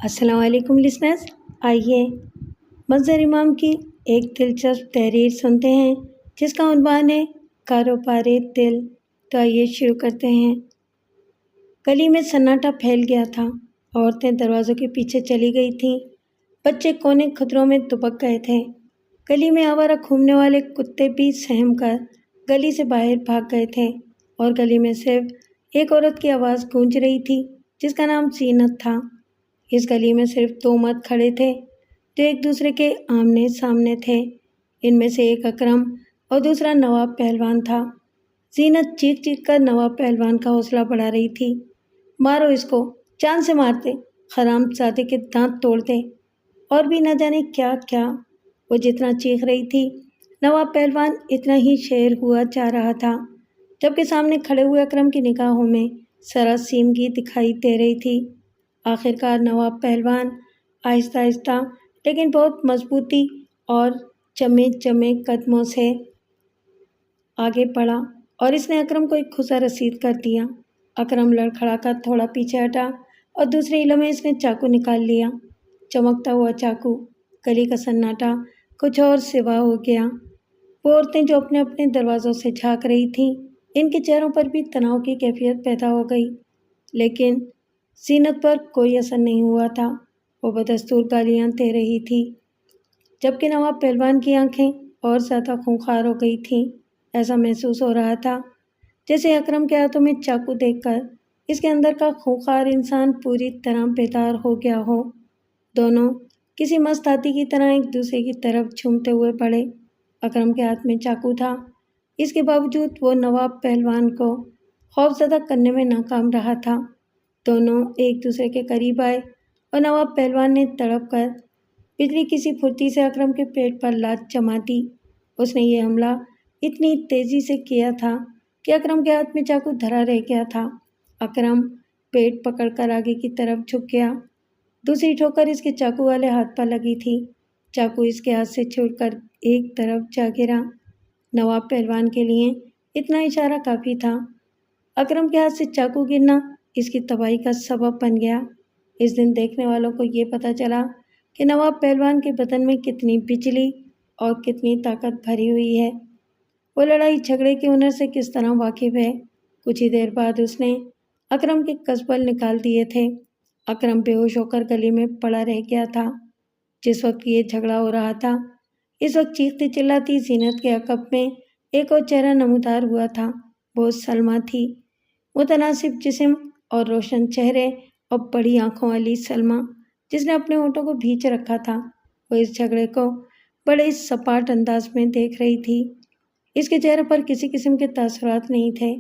السلام علیکم لسنرز، آئیے مظہر امام کی ایک دلچسپ تحریر سنتے ہیں جس کا عنوان ہے کاروبار دل۔ تو آئیے شروع کرتے ہیں۔ گلی میں سناٹا پھیل گیا تھا، عورتیں دروازوں کے پیچھے چلی گئی تھیں، بچے کونے خطروں میں دبک گئے تھے، گلی میں آوارہ گھومنے والے کتے بھی سہم کر گلی سے باہر بھاگ گئے تھے، اور گلی میں صرف ایک عورت کی آواز گونج رہی تھی جس کا نام زینت تھا۔ اس گلی میں صرف دو مرد کھڑے تھے جو ایک دوسرے کے آمنے سامنے تھے، ان میں سے ایک اکرم اور دوسرا نواب پہلوان تھا۔ زینت چیخ چیخ کر نواب پہلوان کا حوصلہ بڑھا رہی تھی۔ مارو اس کو، جان سے مارتے، حرام زادے کے دانت توڑ دے، اور بھی نہ جانے کیا کیا۔ وہ جتنا چیخ رہی تھی نواب پہلوان اتنا ہی شعر ہوا جا رہا تھا، جبکہ سامنے کھڑے ہوئے اکرم کی نگاہوں میں سراسیمگی دکھائی دے رہی تھی۔ آخرکار نواب پہلوان آہستہ آہستہ لیکن بہت مضبوطی اور جمے جمے قدموں سے آگے بڑھا اور اس نے اکرم کو ایک کھسا رسید کر دیا۔ اکرم لڑکھڑا کر تھوڑا پیچھے ہٹا اور دوسرے ہیلوں میں اس نے چاقو نکال لیا، چمکتا ہوا چاقو۔ گلی کا سناٹا کچھ اور سوا ہو گیا۔ وہ عورتیں جو اپنے اپنے دروازوں سے جھانک رہی تھیں، ان کے چہروں پر بھی تناؤ کی کیفیت پیدا ہو گئی، لیکن زینت پر کوئی اثر نہیں ہوا تھا۔ وہ بدستور گالیاں دے رہی تھی، جبکہ نواب پہلوان کی آنکھیں اور زیادہ خونخوار ہو گئی تھیں۔ ایسا محسوس ہو رہا تھا جیسے اکرم کے ہاتھوں میں چاقو دیکھ کر اس کے اندر کا خونخوار انسان پوری طرح بیدار ہو گیا ہو۔ دونوں کسی مست ہاتھی کی طرح ایک دوسرے کی طرف جھومتے ہوئے بڑھے۔ اکرم کے ہاتھ میں چاقو تھا، اس کے باوجود وہ نواب پہلوان کو خوفزدہ کرنے میں ناکام رہا تھا۔ دونوں ایک دوسرے کے قریب آئے اور نواب پہلوان نے تڑپ کر بجلی کسی پھرتی سے اکرم کے پیٹ پر لات جما دی۔ اس نے یہ حملہ اتنی تیزی سے کیا تھا کہ اکرم کے ہاتھ میں چاقو دھرا رہ گیا تھا۔ اکرم پیٹ پکڑ کر آگے کی طرف جھک گیا، دوسری ٹھوکر اس کے چاقو والے ہاتھ پر لگی تھی، چاقو اس کے ہاتھ سے چھوٹ کر ایک طرف جا گرا۔ نواب پہلوان کے لیے اتنا اشارہ کافی تھا۔ اکرم کے ہاتھ سے چاقو گرنا اس کی تباہی کا سبب بن گیا۔ اس دن دیکھنے والوں کو یہ پتہ چلا کہ نواب پہلوان کے بدن میں کتنی بجلی اور کتنی طاقت بھری ہوئی ہے، وہ لڑائی جھگڑے کے ہنر سے کس طرح واقف ہے۔ کچھ ہی دیر بعد اس نے اکرم کے قصبل نکال دیے تھے۔ اکرم بے ہوش ہو کر گلی میں پڑا رہ گیا تھا۔ جس وقت یہ جھگڑا ہو رہا تھا اس وقت چیختی چلاتی زینت کے عقب میں ایک اور چہرہ نمودار ہوا تھا۔ وہ سلمیٰ تھی، متناسب جسم اور روشن چہرے اور بڑی آنکھوں والی سلمیٰ، جس نے اپنے ہونٹوں کو بھینچ رکھا تھا۔ وہ اس جھگڑے کو بڑے سپاٹ انداز میں دیکھ رہی تھی، اس کے چہرے پر کسی قسم کے تاثرات نہیں تھے۔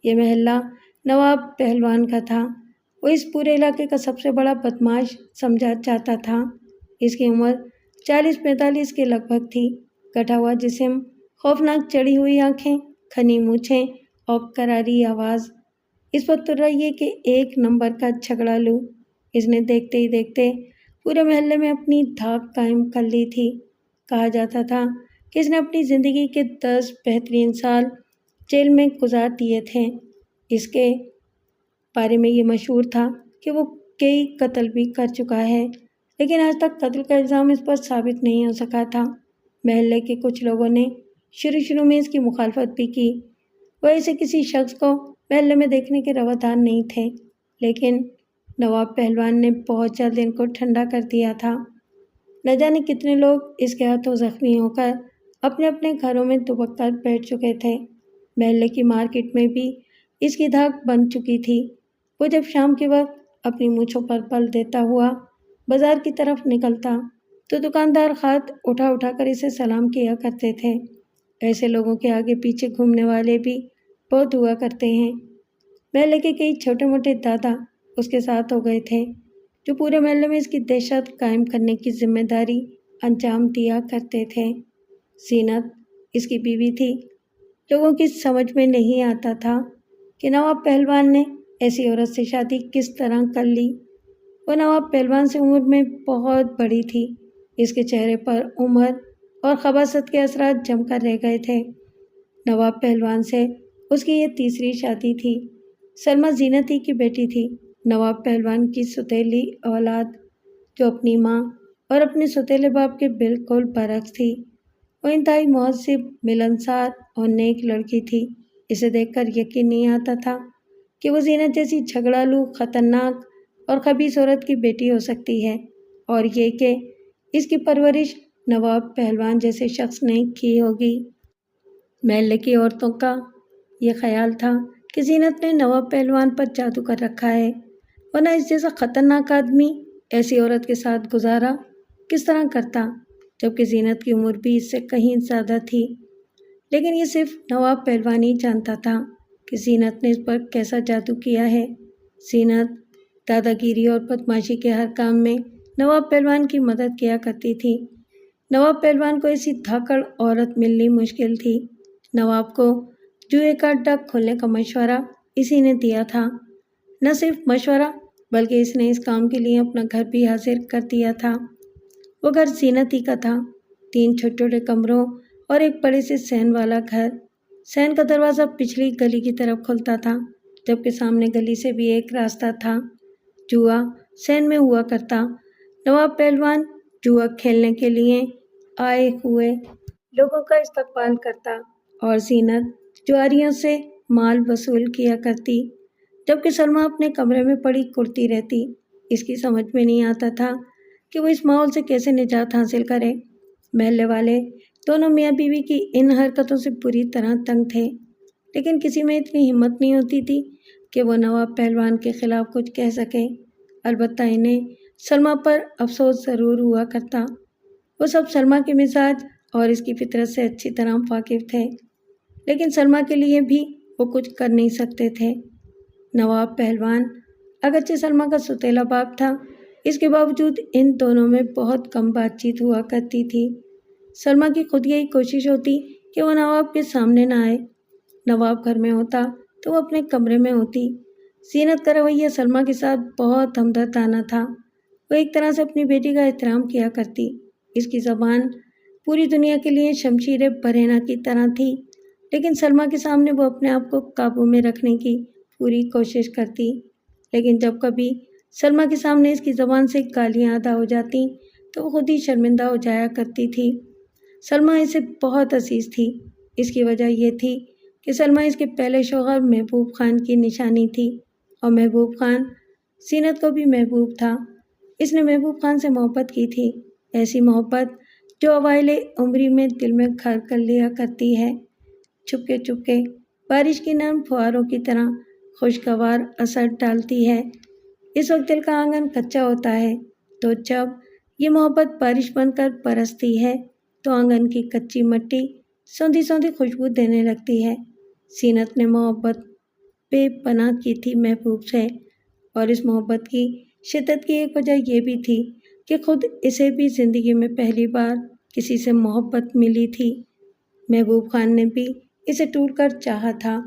یہ محلہ نواب پہلوان کا تھا، وہ اس پورے علاقے کا سب سے بڑا بدمعاش سمجھا جاتا تھا۔ اس کی عمر 40-45 کے لگ بھگ تھی، کٹا ہوا جسم، خوفناک چڑھی ہوئی آنکھیں، گھنی مونچھیں اور کراری آواز۔ اس پر تر رہی کہ ایک نمبر کا جھگڑالو۔ اس نے دیکھتے ہی دیکھتے پورے محلے میں اپنی دھاک قائم کر لی تھی۔ کہا جاتا تھا کہ اس نے اپنی زندگی کے 10 بہترین سال جیل میں گزار دیے تھے۔ اس کے بارے میں یہ مشہور تھا کہ وہ کئی قتل بھی کر چکا ہے، لیکن آج تک قتل کا الزام اس پر ثابت نہیں ہو سکا تھا۔ محلے کے کچھ لوگوں نے شروع میں اس کی مخالفت بھی کی، وہ ایسے کسی شخص کو محلے میں دیکھنے کے روادار نہیں تھے، لیکن نواب پہلوان نے بہت جلد ان کو ٹھنڈا کر دیا تھا۔ نہ جانے کتنے لوگ اس کے ہاتھوں زخمی ہو کر اپنے اپنے گھروں میں دبک کر بیٹھ چکے تھے۔ محلے کی مارکیٹ میں بھی اس کی دھاک بن چکی تھی۔ وہ جب شام کے وقت اپنی مونچھوں پر بل دیتا ہوا بازار کی طرف نکلتا تو دکاندار ہاتھ اٹھا اٹھا کر اسے سلام کیا کرتے تھے۔ ایسے لوگوں کے آگے پیچھے گھومنے والے بھی بہت ہوا کرتے ہیں۔ محلے کے کئی چھوٹے موٹے دادا اس کے ساتھ ہو گئے تھے، جو پورے محلے میں اس کی دہشت قائم کرنے کی ذمہ داری انجام دیا کرتے تھے۔ زینت اس کی بیوی تھی۔ لوگوں کی سمجھ میں نہیں آتا تھا کہ نواب پہلوان نے ایسی عورت سے شادی کس طرح کر لی۔ وہ نواب پہلوان سے عمر میں بہت بڑی تھی، اس کے چہرے پر عمر اور خباثت کے اثرات جم کر رہ گئے تھے۔ نواب پہلوان سے اس کی یہ تیسری شادی تھی۔ سلمیٰ زینت ہی کی بیٹی تھی، نواب پہلوان کی سوتیلی اولاد۔ جو اپنی ماں اور اپنے سوتیلے باپ کے بالکل برعکس تھی۔ وہ انتہائی مہذب، ملنسار اور نیک لڑکی تھی۔ اسے دیکھ کر یقین نہیں آتا تھا کہ وہ زینت جیسی جھگڑالو، خطرناک اور خبیث عورت کی بیٹی ہو سکتی ہے، اور یہ کہ اس کی پرورش نواب پہلوان جیسے شخص نے کی ہوگی۔ محلے کی عورتوں کا یہ خیال تھا کہ زینت نے نواب پہلوان پر جادو کر رکھا ہے، ورنہ اس جیسا خطرناک آدمی ایسی عورت کے ساتھ گزارا کس طرح کرتا، جبکہ زینت کی عمر بھی اس سے کہیں زیادہ تھی۔ لیکن یہ صرف نواب پہلوان ہی جانتا تھا کہ زینت نے اس پر کیسا جادو کیا ہے۔ زینت دادا گیری اور بدمعاشی کے ہر کام میں نواب پہلوان کی مدد کیا کرتی تھی۔ نواب پہلوان کو ایسی دھاکڑ عورت ملنی مشکل تھی۔ نواب کو جوئے کا اڈہ کھولنے کا مشورہ اسی نے دیا تھا۔ نہ صرف مشورہ بلکہ اس نے اس کام کے لیے اپنا گھر بھی حاضر کر دیا تھا۔ وہ گھر زینت ہی کا تھا، 3 چھوٹے چھوٹے کمروں اور ایک بڑے سے صحن والا گھر۔ صحن کا دروازہ پچھلی گلی کی طرف کھلتا تھا، جبکہ سامنے گلی سے بھی ایک راستہ تھا۔ جوا صحن میں ہوا کرتا۔ نواب پہلوان جوا کھیلنے کے لیے آئے ہوئے لوگوں کا استقبال کرتا اور زینت جواریوں سے مال وصول کیا کرتی، جبکہ سلمیٰ اپنے کمرے میں پڑی کرتی رہتی۔ اس کی سمجھ میں نہیں آتا تھا کہ وہ اس ماحول سے کیسے نجات حاصل کرے۔ محلے والے دونوں میاں بیوی کی ان حرکتوں سے پوری طرح تنگ تھے، لیکن کسی میں اتنی ہمت نہیں ہوتی تھی کہ وہ نواب پہلوان کے خلاف کچھ کہہ سکے۔ البتہ انہیں سلمیٰ پر افسوس ضرور ہوا کرتا۔ وہ سب سلمیٰ کے مزاج اور اس کی فطرت سے اچھی طرح واقف تھے، لیکن سلمیٰ کے لیے بھی وہ کچھ کر نہیں سکتے تھے۔ نواب پہلوان اگرچہ سلمیٰ کا سوتیلا باپ تھا، اس کے باوجود ان دونوں میں بہت کم بات چیت ہوا کرتی تھی۔ سلمیٰ کی خود یہی کوشش ہوتی کہ وہ نواب کے سامنے نہ آئے۔ نواب گھر میں ہوتا تو وہ اپنے کمرے میں ہوتی۔ زینت کا رویہ سلمیٰ کے ساتھ بہت ہمدردانہ تھا۔ وہ ایک طرح سے اپنی بیٹی کا احترام کیا کرتی۔ اس کی زبان پوری دنیا کے لیے شمشیر برہنہ کی طرح تھی، لیکن سلمیٰ کے سامنے وہ اپنے آپ کو قابو میں رکھنے کی پوری کوشش کرتی۔ لیکن جب کبھی سلمیٰ کے سامنے اس کی زبان سے گالیاں ادا ہو جاتی تو وہ خود ہی شرمندہ ہو جایا کرتی تھی۔ سلمیٰ اسے بہت عزیز تھی۔ اس کی وجہ یہ تھی کہ سلمیٰ اس کے پہلے شوہر محبوب خان کی نشانی تھی، اور محبوب خان زینت کو بھی محبوب تھا۔ اس نے محبوب خان سے محبت کی تھی، ایسی محبت جو اوائل عمری میں دل میں گھر کر لیا کرتی ہے، چپکے چپکے بارش کی نرم فواروں کی طرح خوشگوار اثر ڈالتی ہے۔ اس وقت دل کا آنگن کچا ہوتا ہے، تو جب یہ محبت بارش بن کر برستی ہے تو آنگن کی کچی مٹی سوندھی سوندھی خوشبو دینے لگتی ہے۔ زینت نے محبت بے پناہ کی تھی محبوب سے، اور اس محبت کی شدت کی ایک وجہ یہ بھی تھی کہ خود اسے بھی زندگی میں پہلی بار کسی سے محبت ملی تھی۔ محبوب خان نے بھی اسے ٹوٹ کر چاہا تھا۔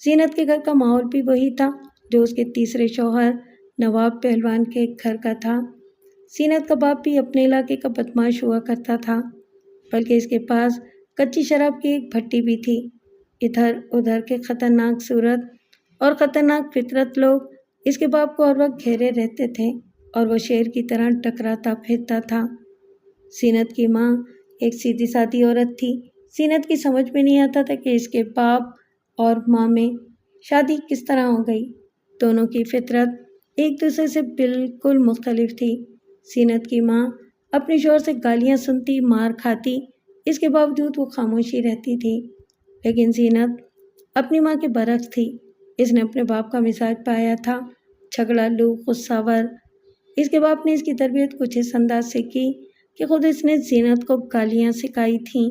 زینت کے گھر کا ماحول بھی وہی تھا جو اس کے تیسرے شوہر نواب پہلوان کے گھر کا تھا۔ زینت کا باپ بھی اپنے علاقے کا بدمعاش ہوا کرتا تھا، بلکہ اس کے پاس کچی شراب کی ایک بھٹی بھی تھی۔ ادھر ادھر کے خطرناک صورت اور خطرناک فطرت لوگ اس کے باپ کو ہر وقت گھیرے رہتے تھے، اور وہ شیر کی طرح ٹکراتا پھرتا تھا۔ زینت کی ماں ایک سیدھی سادی عورت تھی۔ زینت کی سمجھ میں نہیں آتا تھا کہ اس کے باپ اور ماں میں شادی کس طرح ہو گئی۔ دونوں کی فطرت ایک دوسرے سے بالکل مختلف تھی۔ زینت کی ماں اپنے شوہر سے گالیاں سنتی، مار کھاتی، اس کے باوجود وہ خاموشی رہتی تھی۔ لیکن زینت اپنی ماں کے برعکس تھی۔ اس نے اپنے باپ کا مزاج پایا تھا، جھگڑالو، غصہ ور۔ اس کے باپ نے اس کی تربیت کچھ اس انداز سے کی کہ خود اس نے زینت کو گالیاں سکھائی تھیں۔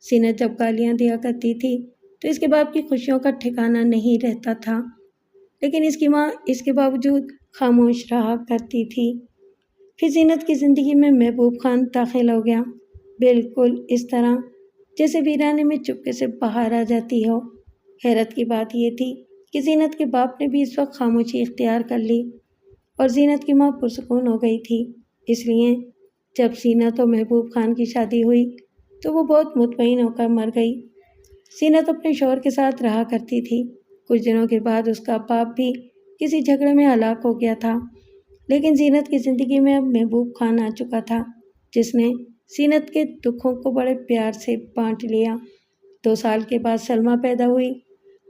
زینت جب گالیاں دیا کرتی تھی تو اس کے باپ کی خوشیوں کا ٹھکانہ نہیں رہتا تھا، لیکن اس کی ماں اس کے باوجود خاموش رہا کرتی تھی۔ پھر زینت کی زندگی میں محبوب خان داخل ہو گیا، بالکل اس طرح جیسے ویرانے میں چپکے سے باہر آ جاتی ہو۔ حیرت کی بات یہ تھی کہ زینت کے باپ نے بھی اس وقت خاموشی اختیار کر لی، اور زینت کی ماں پرسکون ہو گئی تھی۔ اس لیے جب زینت اور محبوب خان کی شادی ہوئی تو وہ بہت مطمئن ہو کر مر گئی۔ زینت اپنے شوہر کے ساتھ رہا کرتی تھی۔ کچھ دنوں کے بعد اس کا باپ بھی کسی جھگڑے میں ہلاک ہو گیا تھا۔ لیکن زینت کی زندگی میں اب محبوب خان آ چکا تھا، جس نے زینت کے دکھوں کو بڑے پیار سے بانٹ لیا۔ 2 سال کے بعد سلمیٰ پیدا ہوئی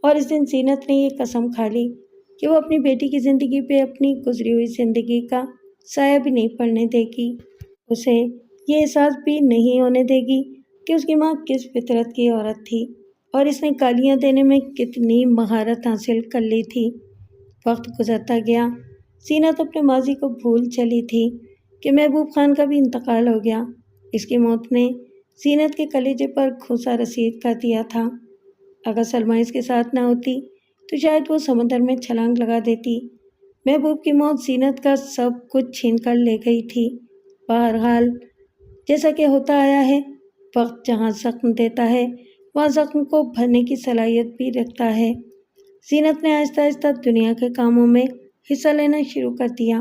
اور اس دن زینت نے یہ قسم کھا لی کہ وہ اپنی بیٹی کی زندگی پہ اپنی گزری ہوئی زندگی کا سایہ بھی نہیں پڑنے دے گی۔ اسے یہ احساس بھی نہیں ہونے دے گی کہ اس کی ماں کس فطرت کی عورت تھی اور اس نے گالیاں دینے میں کتنی مہارت حاصل کر لی تھی۔ وقت گزرتا گیا، زینت اپنے ماضی کو بھول چلی تھی کہ محبوب خان کا بھی انتقال ہو گیا۔ اس کی موت نے زینت کے کلیجے پر گھوسا رسید کر دیا تھا۔ اگر سلمیٰ اس کے ساتھ نہ ہوتی تو شاید وہ سمندر میں چھلانگ لگا دیتی۔ محبوب کی موت زینت کا سب کچھ چھین کر لے گئی تھی۔ بہرحال جیسا کہ ہوتا آیا ہے، وقت جہاں زخم دیتا ہے وہاں زخم کو بھرنے کی صلاحیت بھی رکھتا ہے۔ زینت نے آہستہ آہستہ دنیا کے کاموں میں حصہ لینا شروع کر دیا۔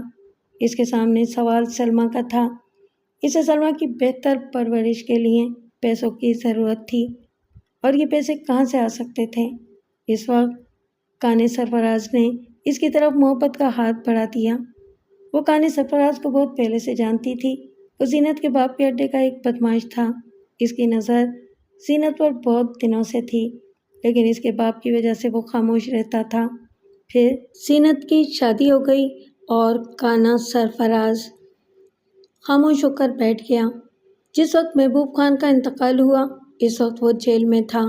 اس کے سامنے سوال سلمیٰ کا تھا۔ اسے سلمیٰ کی بہتر پرورش کے لیے پیسوں کی ضرورت تھی، اور یہ پیسے کہاں سے آ سکتے تھے؟ اس وقت کانے سرفراز نے اس کی طرف محبت کا ہاتھ بڑھا دیا۔ وہ کانے سرفراز کو بہت پہلے سے جانتی تھی۔ وہ زینت کے باپ کے اڈے کا ایک بدماش تھا۔ اس کی نظر زینت پر بہت دنوں سے تھی، لیکن اس کے باپ کی وجہ سے وہ خاموش رہتا تھا۔ پھر زینت کی شادی ہو گئی اور کانا سرفراز خاموش ہو کر بیٹھ گیا۔ جس وقت محبوب خان کا انتقال ہوا، اس وقت وہ جیل میں تھا۔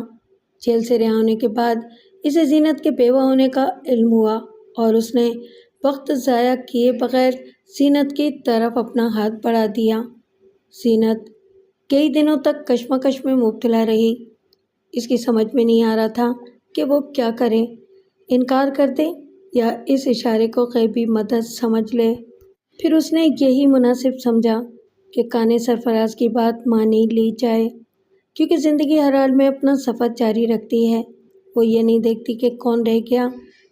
جیل سے رہا ہونے کے بعد اسے زینت کے بیوہ ہونے کا علم ہوا اور اس نے وقت ضائع کیے بغیر زینت کی طرف اپنا ہاتھ بڑھا دیا۔ زینت کئی دنوں تک کشمکش میں مبتلا رہی۔ اس کی سمجھ میں نہیں آ رہا تھا کہ وہ کیا کرے، انکار کر دے یا اس اشارے کو غیبی مدد سمجھ لے۔ پھر اس نے یہی مناسب سمجھا کہ کانے سرفراز کی بات مانی لی جائے، کیونکہ زندگی ہر حال میں اپنا سفر جاری رکھتی ہے۔ وہ یہ نہیں دیکھتی کہ کون رہ گیا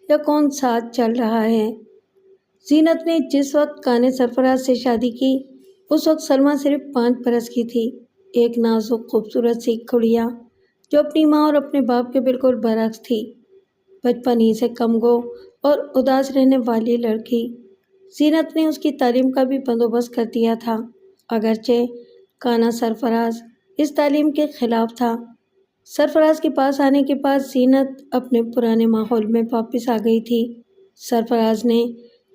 یا کون ساتھ چل رہا ہے۔ زینت نے جس وقت کانے سرفراز سے شادی کی، اس وقت سلمیٰ صرف 5 برس کی تھی، ایک نازک خوبصورت سی گڑیا جو اپنی ماں اور اپنے باپ کے بالکل برعکس تھی، بچپن ہی سے کم گو اور اداس رہنے والی لڑکی۔ زینت نے اس کی تعلیم کا بھی بندوبست کر دیا تھا، اگرچہ کانا سرفراز اس تعلیم کے خلاف تھا۔ سرفراز کے پاس آنے کے بعد زینت اپنے پرانے ماحول میں واپس آ گئی تھی۔ سرفراز نے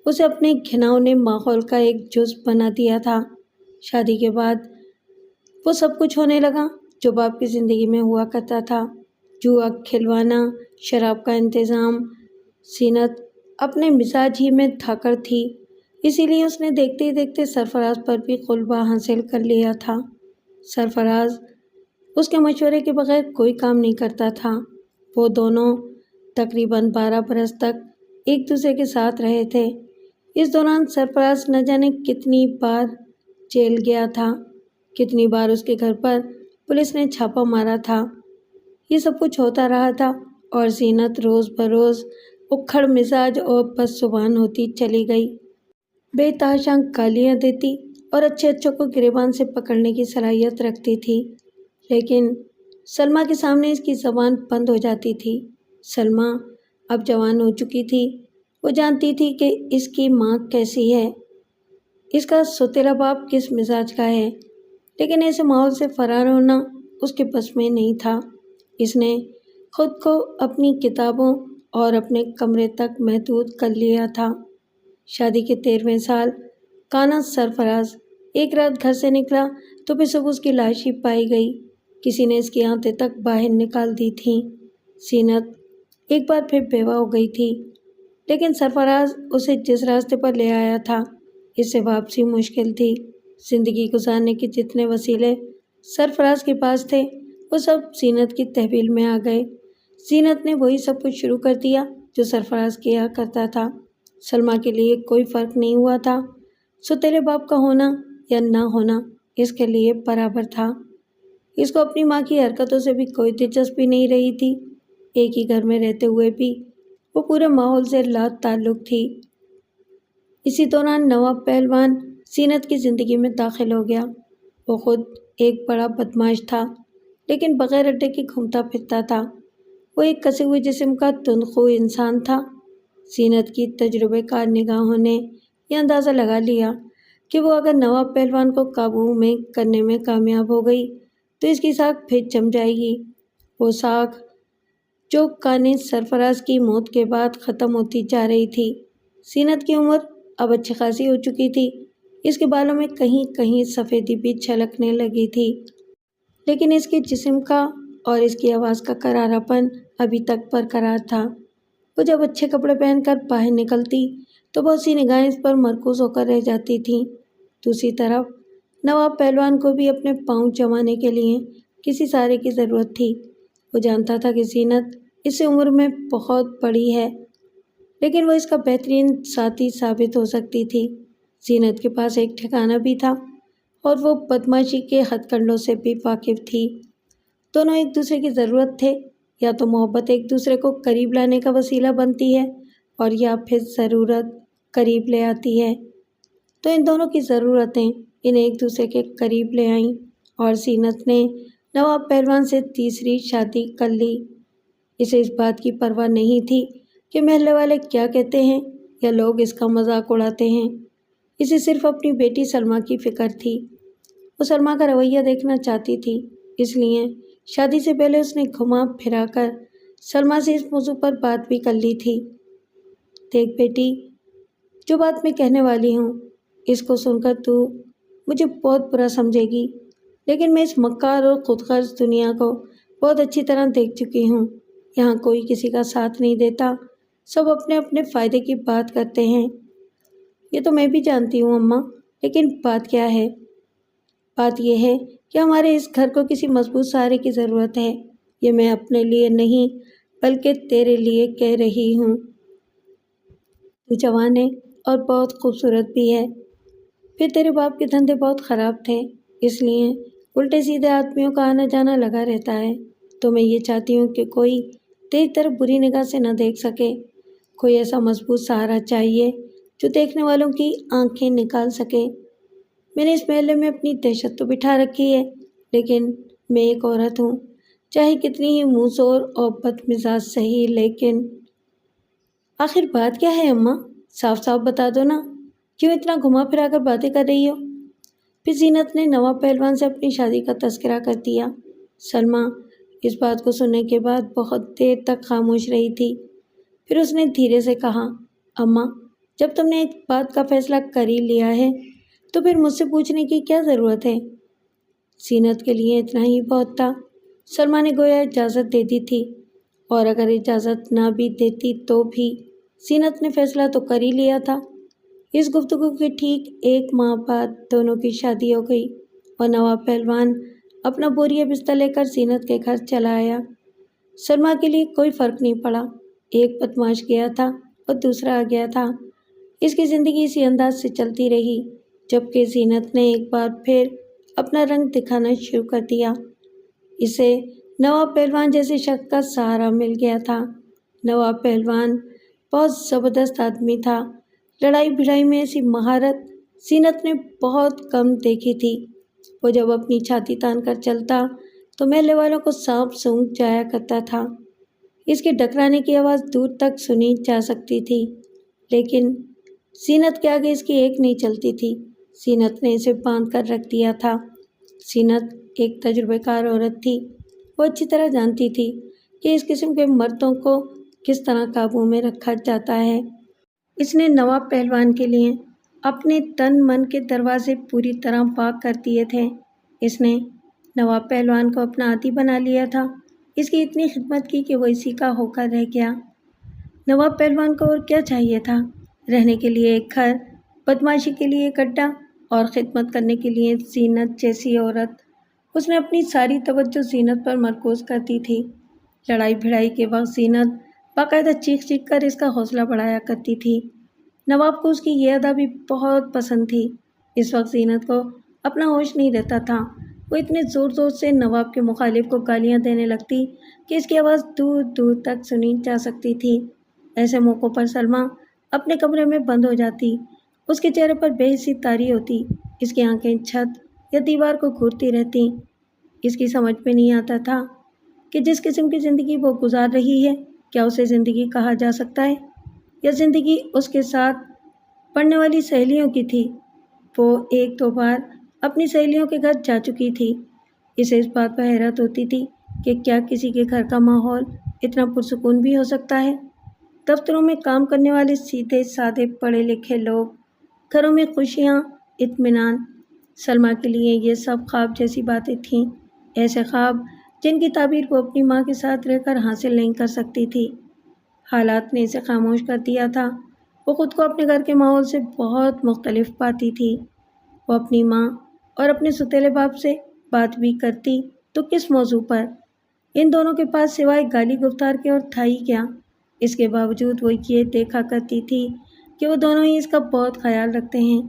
اسے اپنے گھناؤنے ماحول کا ایک جز بنا دیا تھا۔ شادی کے بعد وہ سب کچھ ہونے لگا جو باپ کی زندگی میں ہوا کرتا تھا، جوا کھلوانا، شراب کا انتظام۔ زینت اپنے مزاج ہی میں دھاکڑ تھی، اسی لیے اس نے دیکھتے ہی دیکھتے سرفراز پر بھی غلبہ حاصل کر لیا تھا۔ سرفراز اس کے مشورے کے بغیر کوئی کام نہیں کرتا تھا۔ وہ دونوں تقریباً 12 برس تک ایک دوسرے کے ساتھ رہے تھے۔ اس دوران سرفراز نہ جانے کتنی بار جیل گیا تھا، کتنی بار اس کے گھر پر پولیس نے چھاپا مارا تھا۔ یہ سب کچھ ہوتا رہا تھا اور زینت روز بروز اکھڑ مزاج اور بد زبان ہوتی چلی گئی، بے تحاشا گالیاں دیتی اور اچھے اچھوں کو گریبان سے پکڑنے کی صلاحیت رکھتی تھی۔ لیکن سلمیٰ کے سامنے اس کی زبان بند ہو جاتی تھی۔ سلمیٰ اب جوان ہو چکی تھی۔ وہ جانتی تھی کہ اس کی ماں کیسی ہے، اس کا سوتیلا باپ کس مزاج کا ہے، لیکن ایسے ماحول سے فرار ہونا اس کے بس میں نہیں تھا۔ اس نے خود کو اپنی کتابوں اور اپنے کمرے تک محدود کر لیا تھا۔ شادی کے 13ویں سال کانا سرفراز ایک رات گھر سے نکلا تو پھر صبح اس کی لاش ہی پائی گئی۔ کسی نے اس کی آنتیں تک باہر نکال دی تھیں۔ زینت ایک بار پھر بیوہ ہو گئی تھی، لیکن سرفراز اسے جس راستے پر لے آیا تھا، اس سے واپسی مشکل تھی۔ زندگی گزارنے کے جتنے وسیلے سرفراز کے پاس تھے، وہ سب زینت کی تحویل میں آ گئے۔ زینت نے وہی سب کچھ شروع کر دیا جو سرفراز کیا کرتا تھا۔ سلمیٰ کے لیے کوئی فرق نہیں ہوا تھا، سوتیلے باپ کا ہونا یا نہ ہونا اس کے لیے برابر تھا۔ اس کو اپنی ماں کی حرکتوں سے بھی کوئی دلچسپی نہیں رہی تھی۔ ایک ہی گھر میں رہتے ہوئے بھی وہ پورے ماحول سے لا تعلق تھی۔ اسی دوران نواب پہلوان زینت کی زندگی میں داخل ہو گیا۔ وہ خود ایک بڑا بدماش تھا، لیکن بغیر اڈے کے گھومتا پھرتا تھا۔ وہ ایک کسے ہوئے جسم کا تندخو انسان تھا۔ زینت کی تجربے کار نگاہوں نے یہ اندازہ لگا لیا کہ وہ اگر نواب پہلوان کو قابو میں کرنے میں کامیاب ہو گئی تو اس کی ساکھ پھر جم جائے گی، وہ ساکھ جو کان سرفراز کی موت کے بعد ختم ہوتی جا رہی تھی۔ زینت کی عمر اب اچھی خاصی ہو چکی تھی، اس کے بالوں میں کہیں کہیں سفیدی بھی چھلکنے لگی تھی، لیکن اس کے جسم کا اور اس کی آواز کا کرارا پن ابھی تک برقرار تھا۔ وہ جب اچھے کپڑے پہن کر باہر نکلتی تو بہت سی نگاہیں اس پر مرکوز ہو کر رہ جاتی تھیں۔ دوسری طرف نواب پہلوان کو بھی اپنے پاؤں جمانے کے لیے کسی سہارے کی ضرورت تھی۔ وہ جانتا تھا کہ زینت اس سے عمر میں بہت بڑی ہے، لیکن وہ اس کا بہترین ساتھی ثابت ہو سکتی تھی۔ زینت کے پاس ایک ٹھکانہ بھی تھا اور وہ بدمعاشی کے ہتھ کنڈوں سے بھی واقف تھی۔ دونوں ایک دوسرے کی ضرورت تھے، یا تو محبت ایک دوسرے کو قریب لانے کا وسیلہ بنتی ہے اور یا پھر ضرورت قریب لے آتی ہے۔ تو ان دونوں کی ضرورتیں انہیں ایک دوسرے کے قریب لے آئیں اور زینت نے نواب پہلوان سے تیسری شادی کر لی۔ اسے اس بات کی پرواہ نہیں تھی کہ محلے والے کیا کہتے ہیں یا لوگ اس کا مذاق اڑاتے ہیں۔ اسے صرف اپنی بیٹی سلمیٰ کی فکر تھی۔ وہ سلمیٰ کا رویہ دیکھنا چاہتی تھی، اس لیے شادی سے پہلے اس نے گھما پھرا کر سلمیٰ سے اس موضوع پر بات بھی کر لی تھی۔ دیکھ بیٹی، جو بات میں کہنے والی ہوں اس کو سن کر تو مجھے بہت برا سمجھے گی، لیکن میں اس مکار اور خود غرض دنیا کو بہت اچھی طرح دیکھ چکی ہوں۔ یہاں کوئی کسی کا ساتھ نہیں دیتا، سب اپنے اپنے فائدے کی بات کرتے ہیں۔ یہ تو میں بھی جانتی ہوں اماں، لیکن بات کیا ہے؟ بات یہ ہے کہ ہمارے اس گھر کو کسی مضبوط سہارے کی ضرورت ہے۔ یہ میں اپنے لیے نہیں بلکہ تیرے لیے کہہ رہی ہوں۔ تو جوان ہے اور بہت خوبصورت بھی ہے، پھر تیرے باپ کے دھندے بہت خراب تھے، اس لیے الٹے سیدھے آدمیوں کا آنا جانا لگا رہتا ہے۔ تو میں یہ چاہتی ہوں کہ کوئی تیری طرف بری نگاہ سے نہ دیکھ سکے۔ کوئی ایسا مضبوط سہارا چاہیے جو دیکھنے والوں کی آنکھیں نکال سکے۔ میں نے اس محلے میں اپنی دہشت تو بٹھا رکھی ہے، لیکن میں ایک عورت ہوں، چاہے کتنی ہی منہ زور اور بد مزاج سہی، لیکن آخر بات کیا ہے اماں؟ صاف صاف بتا دو نا، کیوں اتنا گھما پھرا کر باتیں کر رہی ہو؟ پھر زینت نے نواب پہلوان سے اپنی شادی کا تذکرہ کر دیا۔ سلمیٰ اس بات کو سننے کے بعد بہت دیر تک خاموش رہی تھی، پھر اس نے دھیرے سے کہا، اماں جب تم نے ایک بات کا فیصلہ کر ہی لیا ہے تو پھر مجھ سے پوچھنے کی کیا ضرورت ہے؟ زینت کے لیے اتنا ہی بہت تھا۔ سلمیٰ نے گویا اجازت دے دی تھی، اور اگر اجازت نہ بھی دیتی تو بھی زینت نے فیصلہ تو کر ہی لیا تھا۔ اس گفتگو کے ٹھیک 1 ماہ بعد دونوں کی شادی ہو گئی اور نواب پہلوان اپنا بوریہ بستر لے کر زینت کے گھر چلا آیا۔ سلمیٰ کے لیے کوئی فرق نہیں پڑا، ایک بدمعاش گیا تھا اور دوسرا آ گیا تھا۔ اس کی زندگی اسی انداز سے چلتی رہی، جبکہ زینت نے ایک بار پھر اپنا رنگ دکھانا شروع کر دیا۔ اسے نواب پہلوان جیسے شخص کا سہارا مل گیا تھا۔ نواب پہلوان بہت زبردست آدمی تھا۔ لڑائی بھڑائی میں ایسی مہارت زینت نے بہت کم دیکھی تھی۔ وہ جب اپنی چھاتی تان کر چلتا تو محلے والوں کو سانپ سونگھ جایا کرتا تھا۔ اس کے ڈکرانے کی آواز دور تک سنی جا سکتی تھی، لیکن زینت کے آگے اس کی ایک نہیں چلتی تھی۔ زینت نے اسے باندھ کر رکھ دیا تھا۔ زینت ایک تجربہ کار عورت تھی، وہ اچھی طرح جانتی تھی کہ اس قسم کے مردوں کو کس طرح قابو میں رکھا جاتا ہے۔ اس نے نواب پہلوان کے لیے اپنے تن من کے دروازے پوری طرح پاک کر دیے تھے۔ اس نے نواب پہلوان کو اپنا عادی بنا لیا تھا، اس کی اتنی خدمت کی کہ وہ اسی کا ہو کر رہ گیا۔ نواب پہلوان کو اور کیا چاہیے تھا؟ رہنے کے لیے ایک گھر، بدمعاشی کے لیے ایک اڈا اور خدمت کرنے کے لیے زینت جیسی عورت۔ اس نے اپنی ساری توجہ زینت پر مرکوز کر دی تھی۔ لڑائی بھڑائی کے وقت زینت باقاعدہ چیخ چیخ کر اس کا حوصلہ بڑھایا کرتی تھی۔ نواب کو اس کی یہ ادا بھی بہت پسند تھی۔ اس وقت زینت کو اپنا ہوش نہیں رہتا تھا۔ وہ اتنے زور زور سے نواب کے مخالف کو گالیاں دینے لگتی کہ اس کی آواز دور دور تک سنی جا سکتی تھی۔ ایسے موقعوں پر سلمیٰ اپنے کمرے میں بند ہو جاتی، اس کے چہرے پر بے حسی طاری ہوتی، اس کی آنکھیں چھت یا دیوار کو گھورتی رہتی۔ اس کی سمجھ میں نہیں آتا تھا کہ جس قسم کی زندگی وہ گزار رہی ہے کیا اسے زندگی کہا جا سکتا ہے، یا زندگی اس کے ساتھ پڑھنے والی سہیلیوں کی تھی۔ وہ ایک دو بار اپنی سہیلیوں کے گھر جا چکی تھی۔ اسے اس بات پر حیرت ہوتی تھی کہ کیا کسی کے گھر کا ماحول اتنا پرسکون بھی ہو سکتا ہے۔ دفتروں میں کام کرنے والے سیدھے سادے پڑھے لکھے لوگ، گھروں میں خوشیاں، اطمینان۔ سلمیٰ کے لیے یہ سب خواب جیسی باتیں تھیں، ایسے خواب جن کی تعبیر وہ اپنی ماں کے ساتھ رہ کر حاصل نہیں کر سکتی تھی۔ حالات نے اسے خاموش کر دیا تھا۔ وہ خود کو اپنے گھر کے ماحول سے بہت مختلف پاتی تھی۔ وہ اپنی ماں اور اپنے ستیلے باپ سے بات بھی کرتی تو کس موضوع پر؟ ان دونوں کے پاس سوائے گالی گفتار کے اور تھا ہی کیا؟ اس کے باوجود وہ یہ دیکھا کرتی تھی کہ وہ دونوں ہی اس کا بہت خیال رکھتے ہیں۔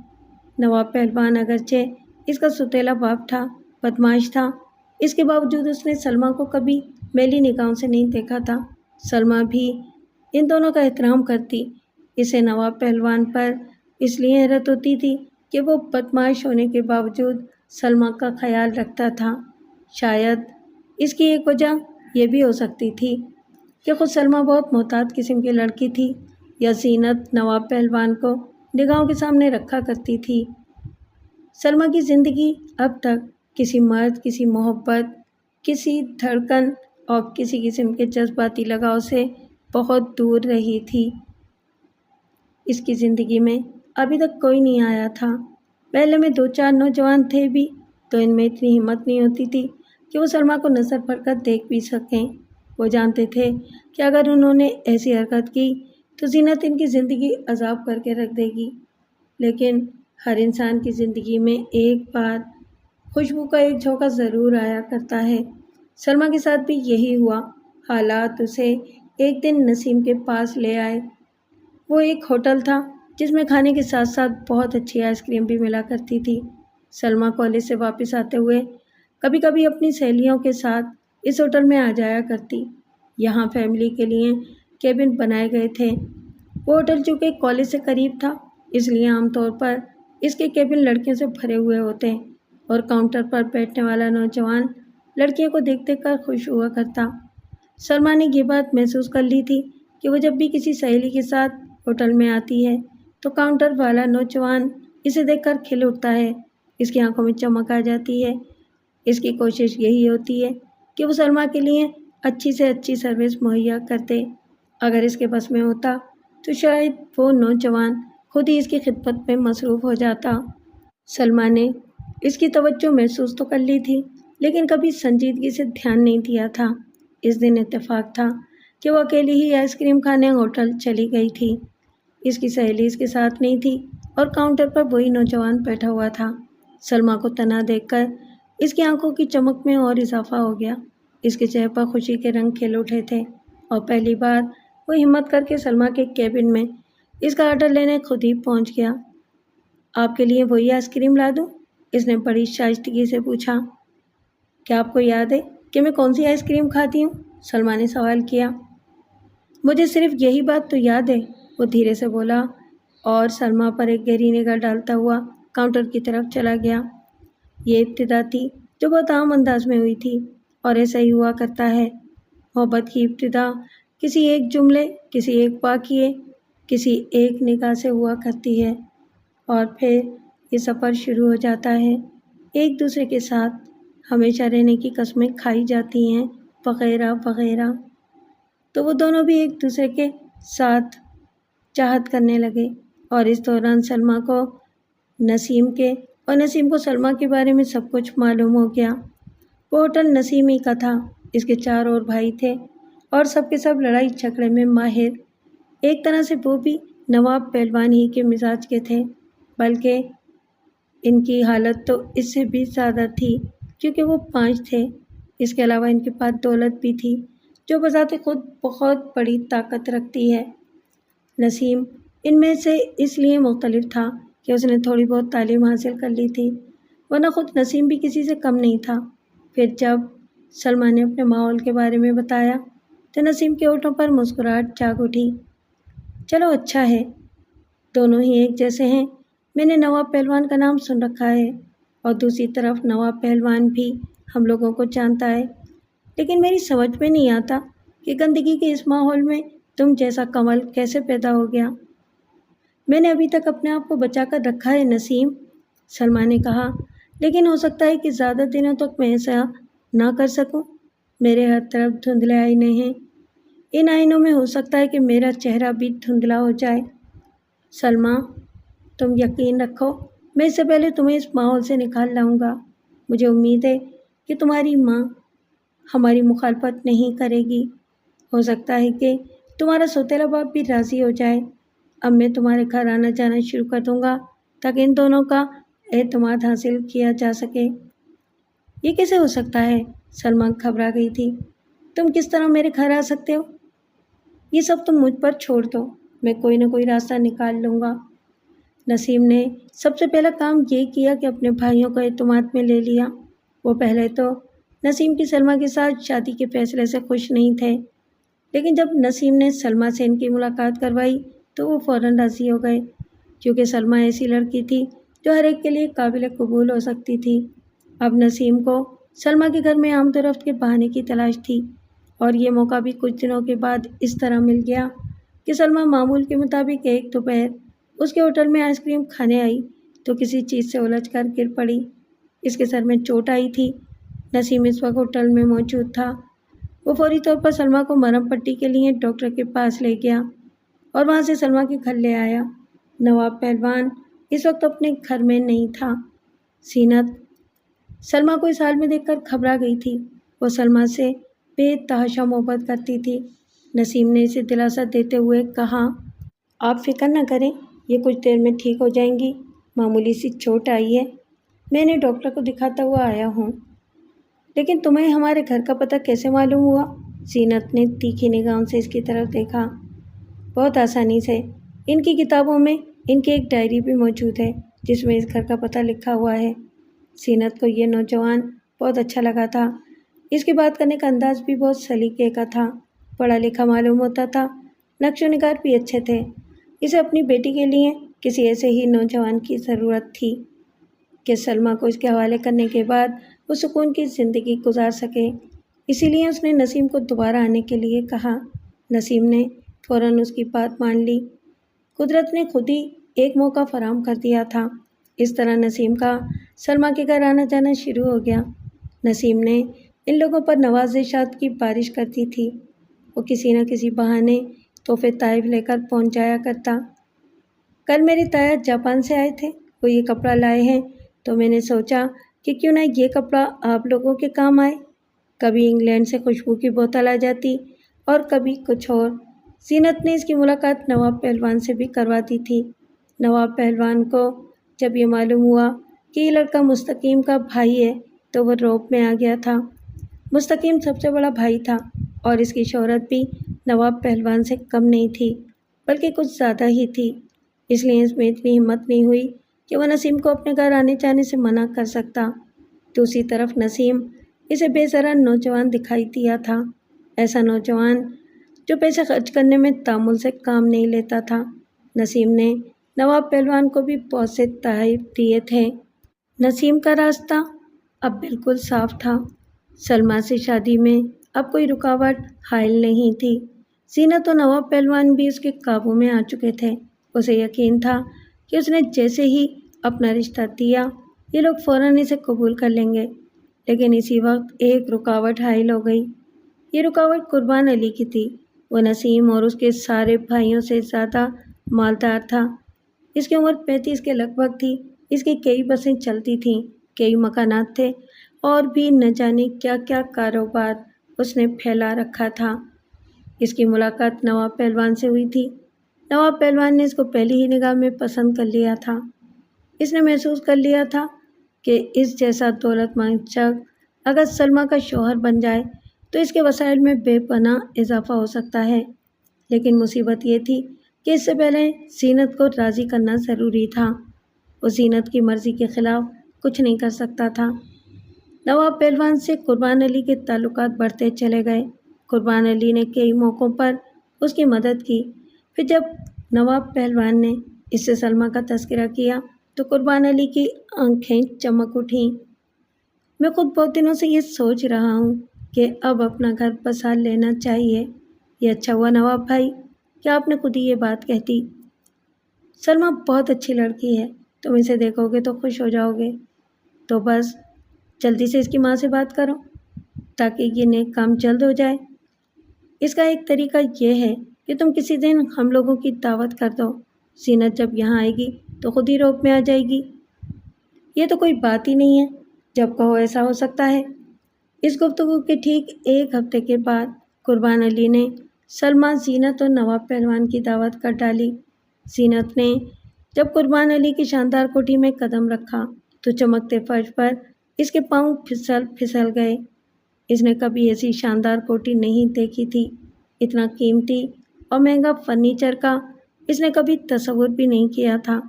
نواب پہلوان اگرچہ اس کا ستیلا باپ تھا، بدمعاش تھا، اس کے باوجود اس نے سلمیٰ کو کبھی میلی نگاہوں سے نہیں دیکھا تھا۔ سلمیٰ بھی ان دونوں کا احترام کرتی۔ اسے نواب پہلوان پر اس لیے حیرت ہوتی تھی کہ وہ بدمعاش ہونے کے باوجود سلمیٰ کا خیال رکھتا تھا۔ شاید اس کی ایک وجہ یہ بھی ہو سکتی تھی کہ خود سلمیٰ بہت محتاط قسم کی لڑکی تھی۔ یا زینت نواب پہلوان کو نگاہوں کے سامنے رکھا کرتی تھی۔ سلمیٰ کی زندگی اب تک کسی مرد، کسی محبت، کسی دھڑکن اور کسی قسم کے جذباتی لگاؤ سے بہت دور رہی تھی۔ اس کی زندگی میں ابھی تک کوئی نہیں آیا تھا۔ محلے میں دو چار نوجوان تھے بھی تو ان میں اتنی ہمت نہیں ہوتی تھی کہ وہ سلمیٰ کو نظر بھر کر دیکھ بھی سکیں۔ وہ جانتے تھے کہ اگر انہوں نے ایسی حرکت کی تو زینت ان کی زندگی عذاب کر کے رکھ دے گی۔ لیکن ہر انسان کی زندگی میں ایک بار خوشبو کا ایک جھونکا ضرور آیا کرتا ہے۔ سلمیٰ کے ساتھ بھی یہی ہوا۔ حالات اسے ایک دن نسیم کے پاس لے آئے۔ وہ ایک ہوٹل تھا جس میں کھانے کے ساتھ ساتھ بہت اچھی آئس کریم بھی ملا کرتی تھی۔ سلمیٰ کالج سے واپس آتے ہوئے کبھی کبھی اپنی سہیلیوں کے ساتھ اس ہوٹل میں آ جایا کرتی۔ یہاں فیملی کے لیے کیبن بنائے گئے تھے۔ وہ ہوٹل چونکہ کالج سے قریب تھا، اس لیے عام طور پر اس کے کیبن لڑکیوں سے بھرے ہوئے ہوتے اور کاؤنٹر پر بیٹھنے والا نوجوان لڑکیوں کو دیکھ دیکھ کر خوش ہوا کرتا۔ سلمیٰ نے یہ بات محسوس کر لی تھی کہ وہ جب بھی کسی سہیلی کے ساتھ ہوٹل میں آتی ہے تو کاؤنٹر والا نوجوان اسے دیکھ کر کھل اٹھتا ہے، اس کی آنکھوں میں چمک آ جاتی ہے۔ اس کی کوشش یہی ہوتی ہے کہ وہ سلمیٰ کے لیے اچھی سے اچھی سروس مہیا کرتے۔ اگر اس کے بس میں ہوتا تو شاید وہ نوجوان خود ہی اس کی خدمت میں مصروف ہو جاتا۔ سلمیٰ نے اس کی توجہ محسوس تو کر لی تھی لیکن کبھی سنجیدگی سے دھیان نہیں دیا تھا۔ اس دن اتفاق تھا کہ وہ اکیلی ہی آئس کریم کھانے ہوٹل چلی گئی تھی۔ اس کی سہیلی اس کے ساتھ نہیں تھی اور کاؤنٹر پر وہی نوجوان بیٹھا ہوا تھا۔ سلمیٰ کو تنہا دیکھ کر اس کی آنکھوں کی چمک میں اور اضافہ ہو گیا۔ اس کے چہرے پر خوشی کے رنگ کھل اٹھے تھے اور پہلی بار وہ ہمت کر کے سلمیٰ کے کیبن میں اس کا آرڈر لینے خود ہی پہنچ گیا۔ آپ کے لیے وہی آئس کریم لا دوں؟ اس نے بڑی شائستگی سے پوچھا۔ کیا آپ کو یاد ہے کہ میں کون سی آئس کریم کھاتی ہوں؟ سلمیٰ نے سوال کیا۔ مجھے صرف یہی بات تو یاد ہے، وہ دھیرے سے بولا اور سلمیٰ پر ایک گہری نگاہ ڈالتا ہوا کاؤنٹر کی طرف چلا گیا۔ یہ ابتدا تھی جو بہت عام انداز میں ہوئی تھی اور ایسا ہی ہوا کرتا ہے۔ محبت کی ابتدا کسی ایک جملے، کسی ایک واقعے، کسی ایک نگاہ سے ہوا کرتی ہے اور پھر یہ سفر شروع ہو جاتا ہے۔ ایک دوسرے کے ساتھ ہمیشہ رہنے کی قسمیں کھائی جاتی ہیں وغیرہ وغیرہ۔ تو وہ دونوں بھی ایک دوسرے کے ساتھ چاہت کرنے لگے اور اس دوران سلمیٰ کو نسیم کو سلمیٰ کے بارے میں سب کچھ معلوم ہو گیا۔ وہ ہوٹل نسیم ہی کا تھا۔ اس کے 4 اور بھائی تھے اور سب کے سب لڑائی جھگڑے میں ماہر۔ ایک طرح سے وہ بھی نواب پہلوان ہی کے مزاج کے تھے، بلکہ ان کی حالت تو اس سے بھی زیادہ تھی کیونکہ وہ 5 تھے۔ اس کے علاوہ ان کے پاس دولت بھی تھی جو بذات خود بہت بڑی طاقت رکھتی ہے۔ نسیم ان میں سے اس لیے مختلف تھا کہ اس نے تھوڑی بہت تعلیم حاصل کر لی تھی، ورنہ خود نسیم بھی کسی سے کم نہیں تھا۔ پھر جب سلمیٰ نے اپنے ماحول کے بارے میں بتایا تو نسیم کے ہونٹوں پر مسکراہٹ جاگ اٹھی۔ چلو اچھا ہے، دونوں ہی ایک جیسے ہیں۔ میں نے نواب پہلوان کا نام سن رکھا ہے اور دوسری طرف نواب پہلوان بھی ہم لوگوں کو جانتا ہے، لیکن میری سمجھ میں نہیں آتا کہ گندگی کے اس ماحول میں تم جیسا کمل کیسے پیدا ہو گیا۔ میں نے ابھی تک اپنے آپ کو بچا کر رکھا ہے نسیم، سلمیٰ نے کہا، لیکن ہو سکتا ہے کہ زیادہ دنوں تک میں ایسا نہ کر سکوں۔ میرے ہر طرف دھندلے آئینے ہیں، ان آئینوں میں ہو سکتا ہے کہ میرا چہرہ بھی دھندلا ہو جائے۔ سلمیٰ، تم یقین رکھو، میں اس سے پہلے تمہیں اس ماحول سے نکال لاؤں گا۔ مجھے امید ہے کہ تمہاری ماں ہماری مخالفت نہیں کرے گی۔ ہو سکتا ہے کہ تمہارا سوتیلا باپ بھی راضی ہو جائے۔ اب میں تمہارے گھر آنا جانا شروع کر دوں گا تاکہ ان دونوں کا اعتماد حاصل کیا جا سکے۔ یہ کیسے ہو سکتا ہے؟ سلمیٰ گھبرا گئی تھی۔ تم کس طرح میرے گھر آ سکتے ہو؟ یہ سب تم مجھ پر چھوڑ دو، میں کوئی نہ کوئی راستہ نکال لوں گا۔ نسیم نے سب سے پہلا کام یہ کیا کہ اپنے بھائیوں کو اعتماد میں لے لیا۔ وہ پہلے تو نسیم کی سلمیٰ کے ساتھ شادی کے فیصلے سے خوش نہیں تھے، لیکن جب نسیم نے سلمیٰ سے ان کی ملاقات کروائی تو وہ فوراً راضی ہو گئے، کیونکہ سلمیٰ ایسی لڑکی تھی جو ہر ایک کے لیے قابل قبول ہو سکتی تھی۔ اب نسیم کو سلمیٰ کے گھر میں آمد و رفت کے بہانے کی تلاش تھی، اور یہ موقع بھی کچھ دنوں کے بعد اس طرح مل گیا کہ سلمیٰ معمول کے مطابق ایک دوپہر اس کے ہوٹل میں آئس کریم کھانے آئی تو کسی چیز سے الجھ کر گر پڑی۔ اس کے سر میں چوٹ آئی تھی۔ نسیم اس وقت ہوٹل میں موجود تھا۔ وہ فوری طور پر سلمیٰ کو مرہم پٹی کے لیے ڈاکٹر کے پاس لے گیا اور وہاں سے سلمیٰ کے گھر لے آیا۔ نواب پہلوان اس وقت اپنے گھر میں نہیں تھا۔ زینت سلمیٰ کو اس حال میں دیکھ کر گھبرا گئی تھی۔ وہ سلمیٰ سے بے تحاشا محبت کرتی تھی۔ نسیم نے اسے دلاسا دیتے ہوئے کہا، آپ فکر نہ کریں، یہ کچھ دیر میں ٹھیک ہو جائیں گی، معمولی سی چوٹ آئی ہے، میں نے ڈاکٹر کو دکھاتا ہوا آیا ہوں۔ لیکن تمہیں ہمارے گھر کا پتہ کیسے معلوم ہوا؟ زینت نے تیکھی نگاہوں سے اس کی طرف دیکھا۔ بہت آسانی سے، ان کی کتابوں میں ان کی ایک ڈائری بھی موجود ہے جس میں اس گھر کا پتہ لکھا ہوا ہے۔ زینت کو یہ نوجوان بہت اچھا لگا تھا۔ اس کی بات کرنے کا انداز بھی بہت سلیقے کا تھا، پڑھا لکھا معلوم ہوتا تھا، نقش و نگار بھی اچھے تھے۔ اسے اپنی بیٹی کے لیے کسی ایسے ہی نوجوان کی ضرورت تھی کہ سلمیٰ کو اس کے حوالے کرنے کے بعد وہ سکون کی زندگی گزار سکے۔ اسی لیے اس نے نسیم کو دوبارہ آنے کے لیے کہا۔ نسیم نے فوراً اس کی بات مان لی۔ قدرت نے خود ہی ایک موقع فراہم کر دیا تھا۔ اس طرح نسیم کا سلمیٰ کے گھر آنا جانا شروع ہو گیا۔ نسیم نے ان لوگوں پر نوازشات کی بارش کرتی تھی۔ وہ کسی نہ کسی بہانے تحفے تحائف لے کر پہنچ جایا کرتا۔ کل میرے تایا جاپان سے آئے تھے، وہ یہ کپڑا لائے ہیں تو میں نے سوچا کہ کیوں نہ یہ کپڑا آپ لوگوں کے کام آئے۔ کبھی انگلینڈ سے خوشبو کی بوتل آ جاتی اور کبھی کچھ اور۔ زینت نے اس کی ملاقات نواب پہلوان سے بھی کروا دی تھی۔ نواب پہلوان کو جب یہ معلوم ہوا کہ یہ لڑکا مستقیم کا بھائی ہے تو وہ روب میں آ گیا تھا۔ مستقیم سب سے بڑا بھائی تھا اور اس کی شہرت بھی نواب پہلوان سے کم نہیں تھی، بلکہ کچھ زیادہ ہی تھی۔ اس لیے اس میں اتنی ہمت نہیں ہوئی کہ وہ نسیم کو اپنے گھر آنے جانے سے منع کر سکتا۔ دوسری طرف نسیم اسے بے ضرر نوجوان دکھائی دیا تھا، ایسا نوجوان جو پیسے خرچ کرنے میں تامل سے کام نہیں لیتا تھا۔ نسیم نے نواب پہلوان کو بھی بہت سے تحائف دیے تھے۔ نسیم کا راستہ اب بالکل صاف تھا۔ سلمیٰ سے شادی میں اب کوئی رکاوٹ حائل نہیں تھی۔ زینت و نواب پہلوان بھی اس کے قابو میں آ چکے تھے۔ اسے یقین تھا کہ اس نے جیسے ہی اپنا رشتہ دیا یہ لوگ فوراً اسے قبول کر لیں گے، لیکن اسی وقت ایک رکاوٹ حائل ہو گئی۔ یہ رکاوٹ قربان علی کی تھی۔ وہ نسیم اور اس کے سارے بھائیوں سے زیادہ مالدار تھا۔ اس کی عمر 35 کے لگ بھگ تھی۔ اس کی کئی بسیں چلتی تھیں، کئی مکانات تھے اور بھی نہ جانے کیا کیا کاروبار اس نے پھیلا رکھا تھا۔ اس کی ملاقات نواب پہلوان سے ہوئی تھی۔ نواب پہلوان نے اس کو پہلی ہی نگاہ میں پسند کر لیا تھا۔ اس نے محسوس کر لیا تھا کہ اس جیسا دولت مند شخص اگر سلمیٰ کا شوہر بن جائے تو اس کے وسائل میں بے پناہ اضافہ ہو سکتا ہے۔ لیکن مصیبت یہ تھی کہ اس سے پہلے زینت کو راضی کرنا ضروری تھا۔ وہ زینت کی مرضی کے خلاف کچھ نہیں کر سکتا تھا۔ نواب پہلوان سے قربان علی کے تعلقات بڑھتے چلے گئے۔ قربان علی نے کئی موقعوں پر اس کی مدد کی۔ پھر جب نواب پہلوان نے اس سے سلمیٰ کا تذکرہ کیا تو قربان علی کی آنکھیں چمک اٹھیں۔ میں خود بہت دنوں سے یہ سوچ رہا ہوں کہ اب اپنا گھر بسا لینا چاہیے۔ یہ اچھا ہوا نواب بھائی کہ آپ نے خود ہی یہ بات کہہ دی۔ سلمیٰ بہت اچھی لڑکی ہے، تم اسے دیکھو گے تو خوش ہو جاؤ گے، تو بس جلدی سے اس کی ماں سے بات کرو تاکہ یہ نیک کام جلد ہو جائے۔ اس کا ایک طریقہ یہ ہے کہ تم کسی دن ہم لوگوں کی دعوت کر دو، زینت جب یہاں آئے گی تو خود ہی روب میں آ جائے گی۔ یہ تو کوئی بات ہی نہیں ہے، جب کہو ایسا ہو سکتا ہے۔ اس گفتگو کے ٹھیک ایک ہفتے کے بعد قربان علی نے سلمیٰ، زینت اور نواب پہلوان کی دعوت کر ڈالی۔ زینت نے جب قربان علی کی شاندار کوٹھی میں قدم رکھا تو چمکتے فرش پر اس کے پاؤں پھسل گئے۔ اس نے کبھی ایسی شاندار کوٹھی نہیں دیکھی تھی، اتنا قیمتی اور مہنگا فرنیچر کا اس نے کبھی تصور بھی نہیں کیا تھا،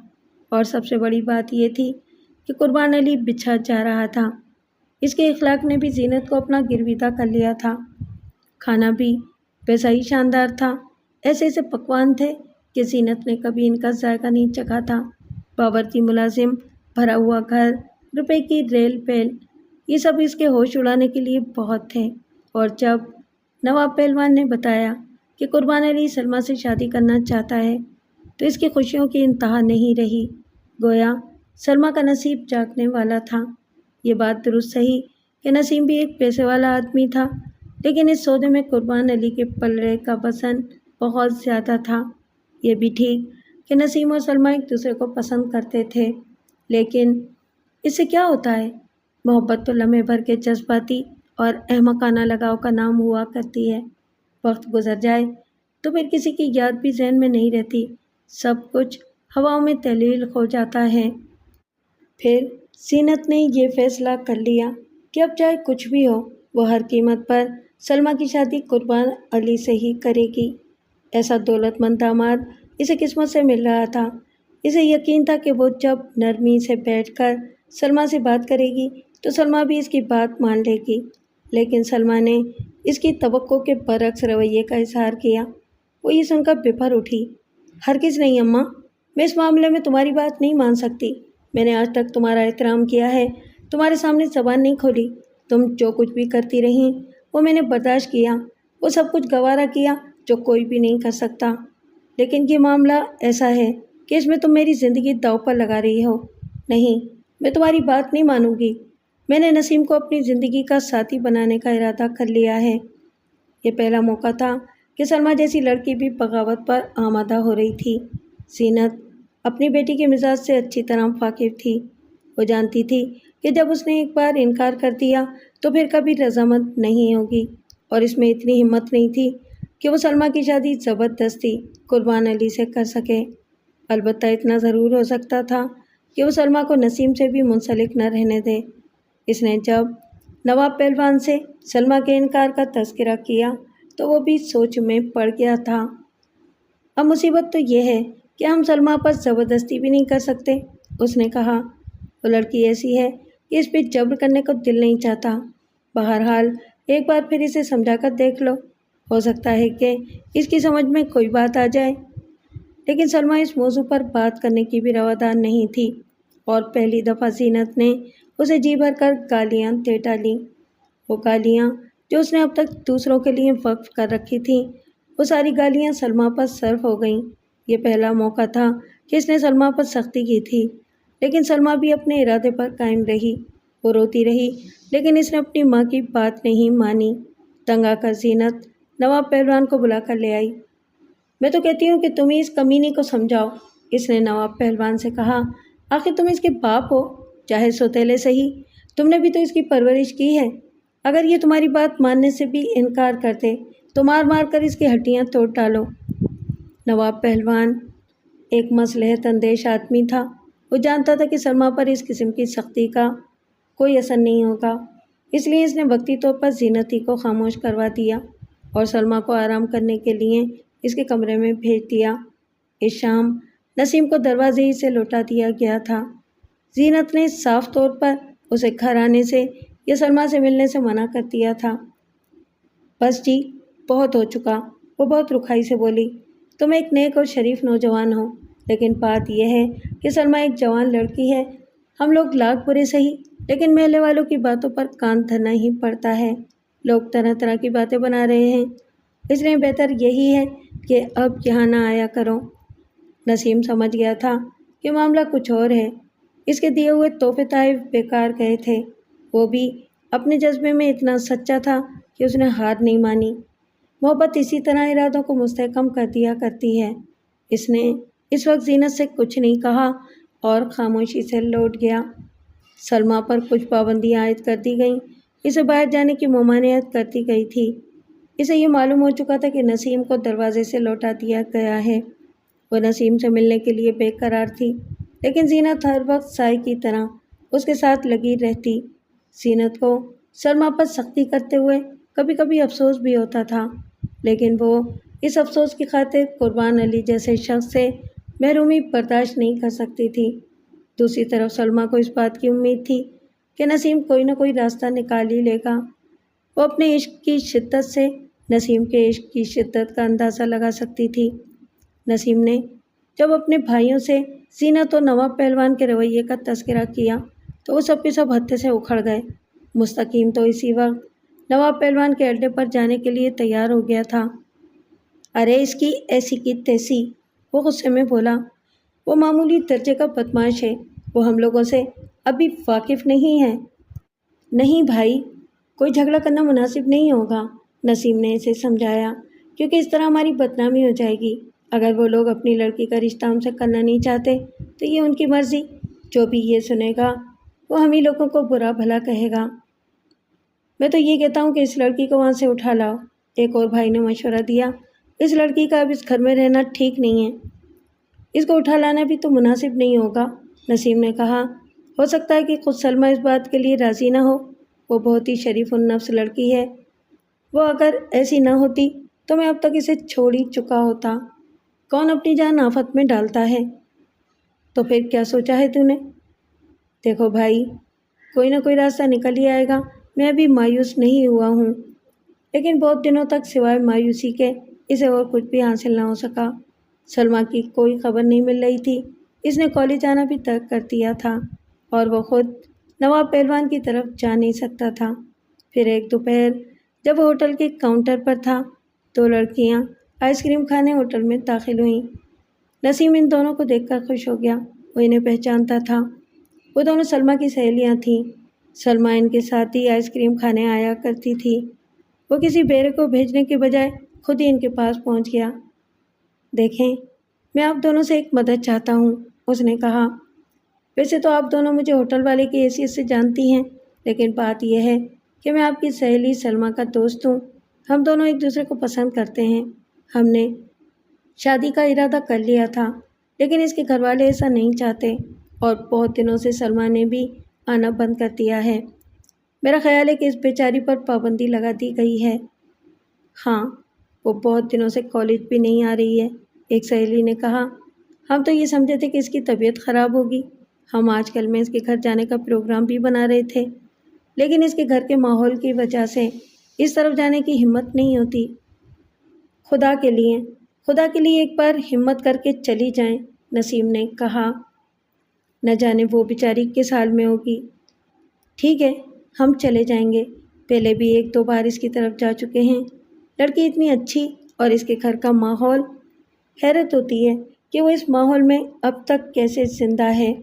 اور سب سے بڑی بات یہ تھی کہ قربان علی بچھا جا رہا تھا۔ اس کے اخلاق نے بھی زینت کو اپنا گرویدہ کر لیا تھا۔ کھانا بھی ویسا ہی شاندار تھا، ایسے ایسے پکوان تھے کہ زینت نے کبھی ان کا ذائقہ نہیں چکھا تھا۔ باورچی ملازم، بھرا ہوا گھر، روپے کی ریل پیل، یہ سب اس کے ہوش اڑانے کے لیے بہت تھے۔ اور جب نواب پہلوان نے بتایا کہ قربان علی سلمیٰ سے شادی کرنا چاہتا ہے تو اس کی خوشیوں کی انتہا نہیں رہی، گویا سلمیٰ کا نصیب جاگنے والا تھا۔ یہ بات درست صحیح کہ نسیم بھی ایک پیسے والا آدمی تھا، لیکن اس سودے میں قربان علی کے پلڑے کا وزن بہت زیادہ تھا۔ یہ بھی ٹھیک کہ نسیم اور سلمیٰ ایک دوسرے کو پسند کرتے تھے، لیکن اس سے کیا ہوتا ہے؟ محبت تو لمحے بھر کے جذباتی اور احمقانہ لگاؤ کا نام ہوا کرتی ہے۔ وقت گزر جائے تو پھر کسی کی یاد بھی ذہن میں نہیں رہتی، سب کچھ ہواؤں میں تحلیل ہو جاتا ہے۔ پھر زینت نے یہ فیصلہ کر لیا کہ اب چاہے کچھ بھی ہو، وہ ہر قیمت پر سلمیٰ کی شادی قربان علی سے ہی کرے گی۔ ایسا دولت مند داماد اسے قسمت سے مل رہا تھا۔ اسے یقین تھا کہ وہ جب نرمی سے بیٹھ کر سلمیٰ سے بات کرے گی تو سلمیٰ بھی اس کی بات مان لے گی، لیکن سلمیٰ نے اس کی توقع کے برعکس رویے کا اظہار کیا۔ وہ یہ سن کر بپھر اٹھی۔ ہرگز نہیں اماں، میں اس معاملے میں تمہاری بات نہیں مان سکتی۔ میں نے آج تک تمہارا احترام کیا ہے، تمہارے سامنے زبان نہیں کھولی۔ تم جو کچھ بھی کرتی رہیں وہ میں نے برداشت کیا، وہ سب کچھ گوارا کیا جو کوئی بھی نہیں کر سکتا، لیکن یہ معاملہ ایسا ہے کہ اس میں تم میری زندگی داؤ پر لگا رہی ہو۔ نہیں، میں تمہاری بات نہیں مانوں گی۔ میں نے نسیم کو اپنی زندگی کا ساتھی بنانے کا ارادہ کر لیا ہے۔ یہ پہلا موقع تھا کہ سلمیٰ جیسی لڑکی بھی بغاوت پر آمادہ ہو رہی تھی۔ زینت اپنی بیٹی کے مزاج سے اچھی طرح واقف تھی۔ وہ جانتی تھی کہ جب اس نے ایک بار انکار کر دیا تو پھر کبھی رضامند نہیں ہوگی، اور اس میں اتنی ہمت نہیں تھی کہ وہ سلمیٰ کی شادی زبردستی قربان علی سے کر سکے۔ البتہ اتنا ضرور ہو سکتا تھا کہ وہ سلمیٰ کو نسیم سے بھی منسلک نہ رہنے دے۔ اس نے جب نواب پہلوان سے سلمیٰ کے انکار کا تذکرہ کیا تو وہ بھی سوچ میں پڑ گیا تھا۔ اب مصیبت تو یہ ہے کہ ہم سلمیٰ پر زبردستی بھی نہیں کر سکتے، اس نے کہا۔ وہ لڑکی ایسی ہے کہ اس پہ جبر کرنے کو دل نہیں چاہتا۔ بہرحال ایک بار پھر اسے سمجھا کر دیکھ لو، ہو سکتا ہے کہ اس کی سمجھ میں کوئی بات آ جائے۔ لیکن سلمیٰ اس موضوع پر بات کرنے کی بھی روادار نہیں تھی، اور پہلی دفعہ زینت نے اسے جی بھر کر گالیاں دے ڈالیں۔ وہ گالیاں جو اس نے اب تک دوسروں کے لیے وقف کر رکھی تھیں، وہ ساری گالیاں سلمیٰ پر صرف ہو گئیں۔ یہ پہلا موقع تھا کہ اس نے سلمیٰ پر سختی کی تھی، لیکن سلمیٰ بھی اپنے ارادے پر قائم رہی۔ وہ روتی رہی، لیکن اس نے اپنی ماں کی بات نہیں مانی۔ تنگ آ کر زینت نواب پہلوان کو بلا کر لے آئی۔ میں تو کہتی ہوں کہ تم ہی اس کمینی کو سمجھاؤ، اس نے نواب پہلوان سے کہا۔ آخر تم اس کے باپ ہو، چاہے سوتیلے صحیح، تم نے بھی تو اس کی پرورش کی ہے۔ اگر یہ تمہاری بات ماننے سے بھی انکار کرتے تو مار مار کر اس کی ہڈیاں توڑ ڈالو۔ نواب پہلوان ایک مصلحت اندیش آدمی تھا۔ وہ جانتا تھا کہ سلمیٰ پر اس قسم کی سختی کا کوئی اثر نہیں ہوگا، اس لیے اس نے وقتی طور پر زینت ہی کو خاموش کروا دیا اور سلمیٰ کو آرام کرنے کے لیے اس کے کمرے میں بھیج دیا۔ اس شام نسیم کو دروازے ہی سے لوٹا دیا گیا تھا۔ زینت نے صاف طور پر اسے گھر آنے سے یا سلمیٰ سے ملنے سے منع کر دیا تھا۔ بس جی، بہت ہو چکا، وہ بہت رکھائی سے بولی۔ تم ایک نیک اور شریف نوجوان ہو، لیکن بات یہ ہے کہ سلمیٰ ایک جوان لڑکی ہے۔ ہم لوگ لاکھ برے سہی، لیکن محلے والوں کی باتوں پر کان دھرنا ہی پڑتا ہے۔ لوگ طرح طرح کی باتیں بنا رہے ہیں، اس لیے بہتر یہی ہے کہ اب یہاں نہ آیا کرو۔ نسیم سمجھ گیا تھا کہ معاملہ کچھ اور ہے۔ اس کے دیے ہوئے تحفے تحائف بیکار گئے تھے۔ وہ بھی اپنے جذبے میں اتنا سچا تھا کہ اس نے ہار نہیں مانی۔ محبت اسی طرح ارادوں کو مستحکم کر دیا کرتی ہے۔ اس نے اس وقت زینت سے کچھ نہیں کہا اور خاموشی سے لوٹ گیا۔ سلمیٰ پر کچھ پابندیاں عائد کر دی گئیں۔ اسے باہر جانے کی ممانعت کر دی گئی تھی۔ اسے یہ معلوم ہو چکا تھا کہ نسیم کو دروازے سے لوٹا دیا گیا ہے۔ وہ نسیم سے ملنے کے لیے بے قرار تھی، لیکن زینت ہر وقت سائے کی طرح اس کے ساتھ لگی رہتی۔ زینت کو سلمیٰ پر سختی کرتے ہوئے کبھی کبھی افسوس بھی ہوتا تھا، لیکن وہ اس افسوس کی خاطر قربان علی جیسے شخص سے محرومی برداشت نہیں کر سکتی تھی۔ دوسری طرف سلمیٰ کو اس بات کی امید تھی کہ نسیم کوئی نہ کوئی راستہ نکال ہی لے گا۔ وہ اپنے عشق کی شدت سے نسیم کے عشق کی شدت کا اندازہ لگا سکتی تھی۔ نسیم نے جب اپنے بھائیوں سے زینت اور نواب پہلوان کے رویے کا تذکرہ کیا تو وہ سب کے سب ہتھے سے اکھڑ گئے۔ مستقیم تو اسی وقت نواب پہلوان کے اڈے پر جانے کے لیے تیار ہو گیا تھا۔ ارے اس کی ایسی کی تیسی، وہ غصے میں بولا۔ وہ معمولی درجے کا بدمعاش ہے، وہ ہم لوگوں سے ابھی واقف نہیں ہے۔ نہیں بھائی، کوئی جھگڑا کرنا مناسب نہیں ہوگا، نسیم نے اسے سمجھایا، کیونکہ اس طرح ہماری بدنامی ہو جائے گی۔ اگر وہ لوگ اپنی لڑکی کا رشتہ ہم سے کرنا نہیں چاہتے تو یہ ان کی مرضی، جو بھی یہ سنے گا وہ ہم ہی لوگوں کو برا بھلا کہے گا۔ میں تو یہ کہتا ہوں کہ اس لڑکی کو وہاں سے اٹھا لاؤ، ایک اور بھائی نے مشورہ دیا۔ اس لڑکی کا اب اس گھر میں رہنا ٹھیک نہیں ہے، اس کو اٹھا لانا بھی تو مناسب نہیں ہوگا، نسیم نے کہا۔ ہو سکتا ہے کہ خود سلمیٰ اس بات کے لیے راضی نہ ہو، وہ بہت ہی شریف النفس لڑکی ہے، وہ اگر ایسی نہ ہوتی تو میں اب تک اسے چھوڑ ہی چکا ہوتا۔ کون اپنی جان آفت میں ڈالتا ہے؟ تو پھر کیا سوچا ہے تو نے؟ دیکھو بھائی، کوئی نہ کوئی راستہ نکل ہی آئے گا۔ میں ابھی مایوس نہیں ہوا ہوں، لیکن بہت دنوں تک سوائے مایوسی کے اسے اور کچھ بھی حاصل نہ ہو سکا۔ سلمیٰ کی کوئی خبر نہیں مل رہی تھی۔ اس نے کالج جانا بھی ترک کر دیا تھا اور وہ خود نواب پہلوان کی طرف جا نہیں سکتا تھا۔ پھر ایک دوپہر جب وہ ہوٹل کے کاؤنٹر پر تھا، دو لڑکیاں آئس کریم کھانے ہوٹل میں داخل ہوئیں۔ نسیم ان دونوں کو دیکھ کر خوش ہو گیا، وہ انہیں پہچانتا تھا۔ وہ دونوں سلمیٰ کی سہیلیاں تھیں۔ سلمیٰ ان کے ساتھ ہی آئس کریم کھانے آیا کرتی تھی۔ وہ کسی بیرے کو بھیجنے کے بجائے خود ہی ان کے پاس پہنچ گیا۔ دیکھیں، میں آپ دونوں سے ایک مدد چاہتا ہوں، اس نے کہا۔ ویسے تو آپ دونوں مجھے ہوٹل والے کی حیثیت سے جانتی ہیں، لیکن بات یہ ہے کہ میں آپ کی سہیلی سلمیٰ کا دوست ہوں۔ ہم دونوں ایک دوسرے کو پسند کرتے ہیں۔ ہم نے شادی کا ارادہ کر لیا تھا، لیکن اس کے گھر والے ایسا نہیں چاہتے اور بہت دنوں سے سلمیٰ نے بھی آنا بند کر دیا ہے۔ میرا خیال ہے کہ اس بیچاری پر پابندی لگا دی گئی ہے۔ ہاں، وہ بہت دنوں سے کالج بھی نہیں آ رہی ہے، ایک سہیلی نے کہا۔ ہم تو یہ سمجھے تھے کہ اس کی طبیعت خراب ہوگی۔ ہم آج کل میں اس کے گھر جانے کا پروگرام بھی بنا رہے تھے، لیکن اس کے گھر کے ماحول کی وجہ سے اس طرف جانے کی ہمت نہیں ہوتی۔ خدا کے لیے ایک بار ہمت کر کے چلی جائیں، نسیم نے کہا۔ نہ جانے وہ بیچاری کس حال میں ہوگی۔ ٹھیک ہے، ہم چلے جائیں گے، پہلے بھی ایک دو بار اس کی طرف جا چکے ہیں۔ لڑکی اتنی اچھی اور اس کے گھر کا ماحول، حیرت ہوتی ہے کہ وہ اس ماحول میں اب تک کیسے زندہ ہے۔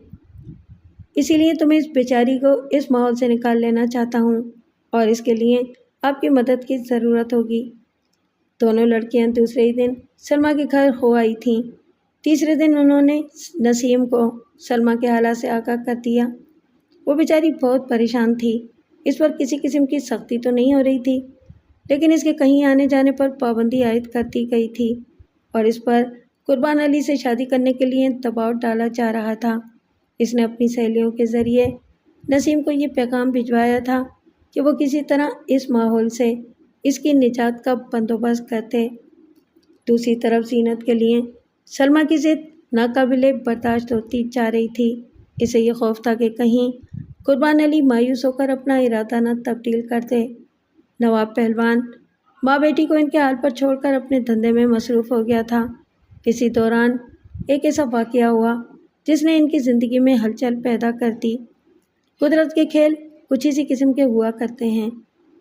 اسی لیے تمہیں اس بیچاری کو اس ماحول سے نکال لینا چاہتا ہوں اور اس کے لیے آپ کی مدد کی ضرورت ہوگی۔ دونوں لڑکیاں دوسرے ہی دن سلمیٰ کے گھر ہو آئی تھیں۔ تیسرے دن انہوں نے نسیم کو سلمیٰ کے حالات سے آگاہ کر دیا۔ وہ بیچاری بہت پریشان تھی۔ اس پر کسی قسم کی سختی تو نہیں ہو رہی تھی، لیکن اس کے کہیں آنے جانے پر پابندی عائد کر دی گئی تھی اور اس پر قربان علی سے شادی کرنے کے لیے دباؤ ڈالا جا رہا تھا۔ اس نے اپنی سہیلیوں کے ذریعے نسیم کو یہ پیغام بھجوایا تھا کہ وہ کسی طرح اس ماحول سے اس کی نجات کا بندوبست کرتے۔ دوسری طرف زینت کے لیے سلمیٰ کی ضد ناقابل برداشت ہوتی جا رہی تھی۔ اسے یہ خوف تھا کہ کہیں قربان علی مایوس ہو کر اپنا ارادہ نہ تبدیل کر دے۔ نواب پہلوان ماں بیٹی کو ان کے حال پر چھوڑ کر اپنے دھندے میں مصروف ہو گیا تھا۔ اسی دوران ایک ایسا واقعہ ہوا جس نے ان کی زندگی میں ہلچل پیدا کر دی۔ قدرت کے کھیل کچھ اسی قسم کے ہوا کرتے ہیں۔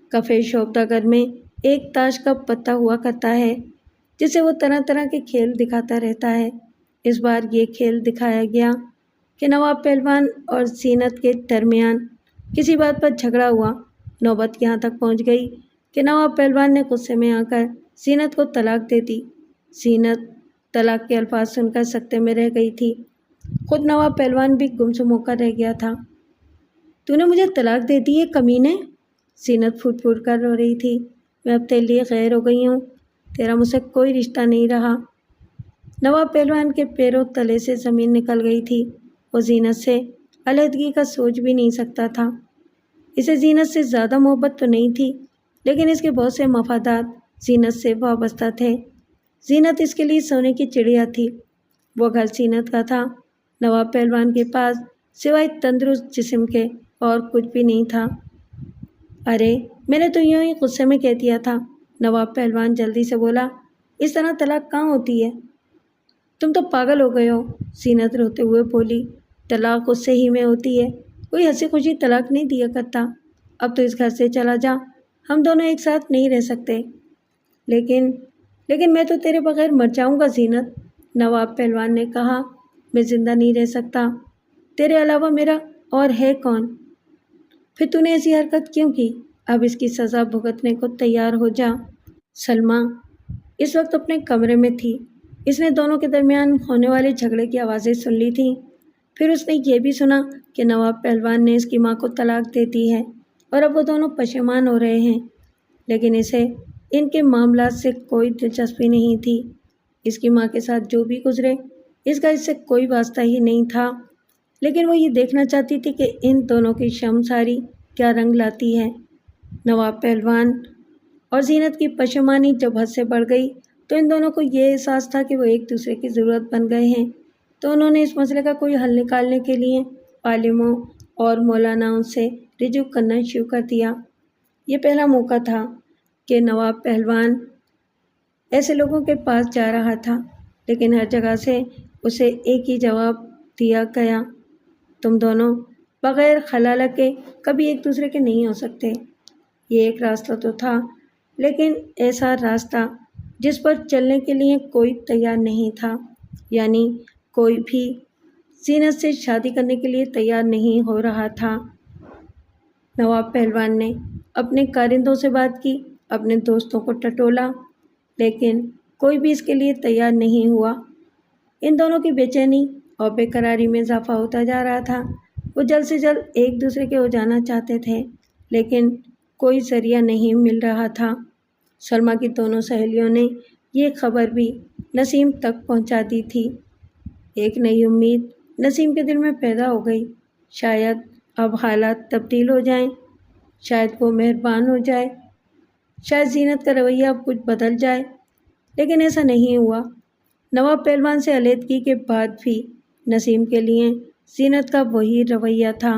کفے شوبدہ گھر میں ایک تاش کا پتہ ہوا کرتا ہے جسے وہ طرح طرح کے کھیل دکھاتا رہتا ہے۔ اس بار یہ کھیل دکھایا گیا کہ نواب پہلوان اور زینت کے درمیان کسی بات پر جھگڑا ہوا۔ نوبت یہاں تک پہنچ گئی کہ نواب پہلوان نے غصے میں آ کر زینت کو طلاق دے دی۔ زینت طلاق کے الفاظ سن کر سکتے میں رہ گئی تھی۔ خود نواب پہلوان بھی گمسم ہو کر رہ گیا تھا۔ تو نے مجھے طلاق دے دی ہے کمینے؟ زینت پھوٹ پھوٹ کر رو رہی تھی۔ میں اب تیرے لیے غیر ہو گئی ہوں، تیرا مجھ سے کوئی رشتہ نہیں رہا۔ نواب پہلوان کے پیروں تلے سے زمین نکل گئی تھی۔ وہ زینت سے علیحدگی کا سوچ بھی نہیں سکتا تھا۔ اسے زینت سے زیادہ محبت تو نہیں تھی، لیکن اس کے بہت سے مفادات زینت سے وابستہ تھے۔ زینت اس کے لیے سونے کی چڑیا تھی۔ وہ گھر زینت کا تھا۔ نواب پہلوان کے پاس سوائے تندرست جسم کے اور کچھ بھی نہیں تھا۔ ارے میں نے تو یوں ہی غصے میں کہہ دیا تھا، نواب پہلوان جلدی سے بولا۔ اس طرح طلاق کہاں ہوتی ہے؟ تم تو پاگل ہو گئے ہو، زینت روتے ہوئے بولی۔ طلاق غصے ہی میں ہوتی ہے، کوئی ہنسی خوشی طلاق نہیں دیا کرتا۔ اب تو اس گھر سے چلا جا، ہم دونوں ایک ساتھ نہیں رہ سکتے۔ لیکن میں تو تیرے بغیر مر جاؤں گا زینت، نواب پہلوان نے کہا۔ میں زندہ نہیں رہ سکتا، تیرے علاوہ میرا اور ہے کون؟ پھر تو نے ایسی حرکت کیوں کی؟ اب اس کی سزا بھگتنے کو تیار ہو جا۔ سلمیٰ اس وقت اپنے کمرے میں تھی۔ اس نے دونوں کے درمیان ہونے والے جھگڑے کی آوازیں سن لی تھیں۔ پھر اس نے یہ بھی سنا کہ نواب پہلوان نے اس کی ماں کو طلاق دے دی ہے اور اب وہ دونوں پشیمان ہو رہے ہیں، لیکن اسے ان کے معاملات سے کوئی دلچسپی نہیں تھی۔ اس کی ماں کے ساتھ جو بھی گزرے اس کا اس سے کوئی واسطہ ہی نہیں تھا، لیکن وہ یہ دیکھنا چاہتی تھی کہ ان دونوں کی شرمساری کیا رنگ لاتی ہے۔ نواب پہلوان اور زینت کی پشیمانی جب حد سے بڑھ گئی تو ان دونوں کو یہ احساس تھا کہ وہ ایک دوسرے کی ضرورت بن گئے ہیں، تو انہوں نے اس مسئلے کا کوئی حل نکالنے کے لیے عالموں اور مولاناؤں سے رجوع کرنا شروع کر دیا۔ یہ پہلا موقع تھا کہ نواب پہلوان ایسے لوگوں کے پاس جا رہا تھا، لیکن ہر جگہ سے اسے ایک ہی جواب دیا گیا، تم دونوں بغیر خلالہ کے کبھی ایک دوسرے کے نہیں ہو سکتے۔ یہ ایک راستہ تو تھا، لیکن ایسا راستہ جس پر چلنے کے لیے کوئی تیار نہیں تھا، یعنی کوئی بھی زینت سے شادی کرنے کے لیے تیار نہیں ہو رہا تھا۔ نواب پہلوان نے اپنے کارندوں سے بات کی، اپنے دوستوں کو ٹٹولا، لیکن کوئی بھی اس کے لیے تیار نہیں ہوا۔ ان دونوں کی بے چینی اور بے قراری میں اضافہ ہوتا جا رہا تھا۔ وہ جلد سے جلد ایک دوسرے کے ہو جانا چاہتے تھے، لیکن کوئی ذریعہ نہیں مل رہا تھا۔ سلمیٰ کی دونوں سہیلیوں نے یہ خبر بھی نسیم تک پہنچا دی تھی۔ ایک نئی امید نسیم کے دل میں پیدا ہو گئی۔ شاید اب حالات تبدیل ہو جائیں، شاید وہ مہربان ہو جائے، شاید زینت کا رویہ اب کچھ بدل جائے، لیکن ایسا نہیں ہوا۔ نواب پہلوان سے علیحدگی کے بعد بھی نسیم کے لیے زینت کا وہی رویہ تھا۔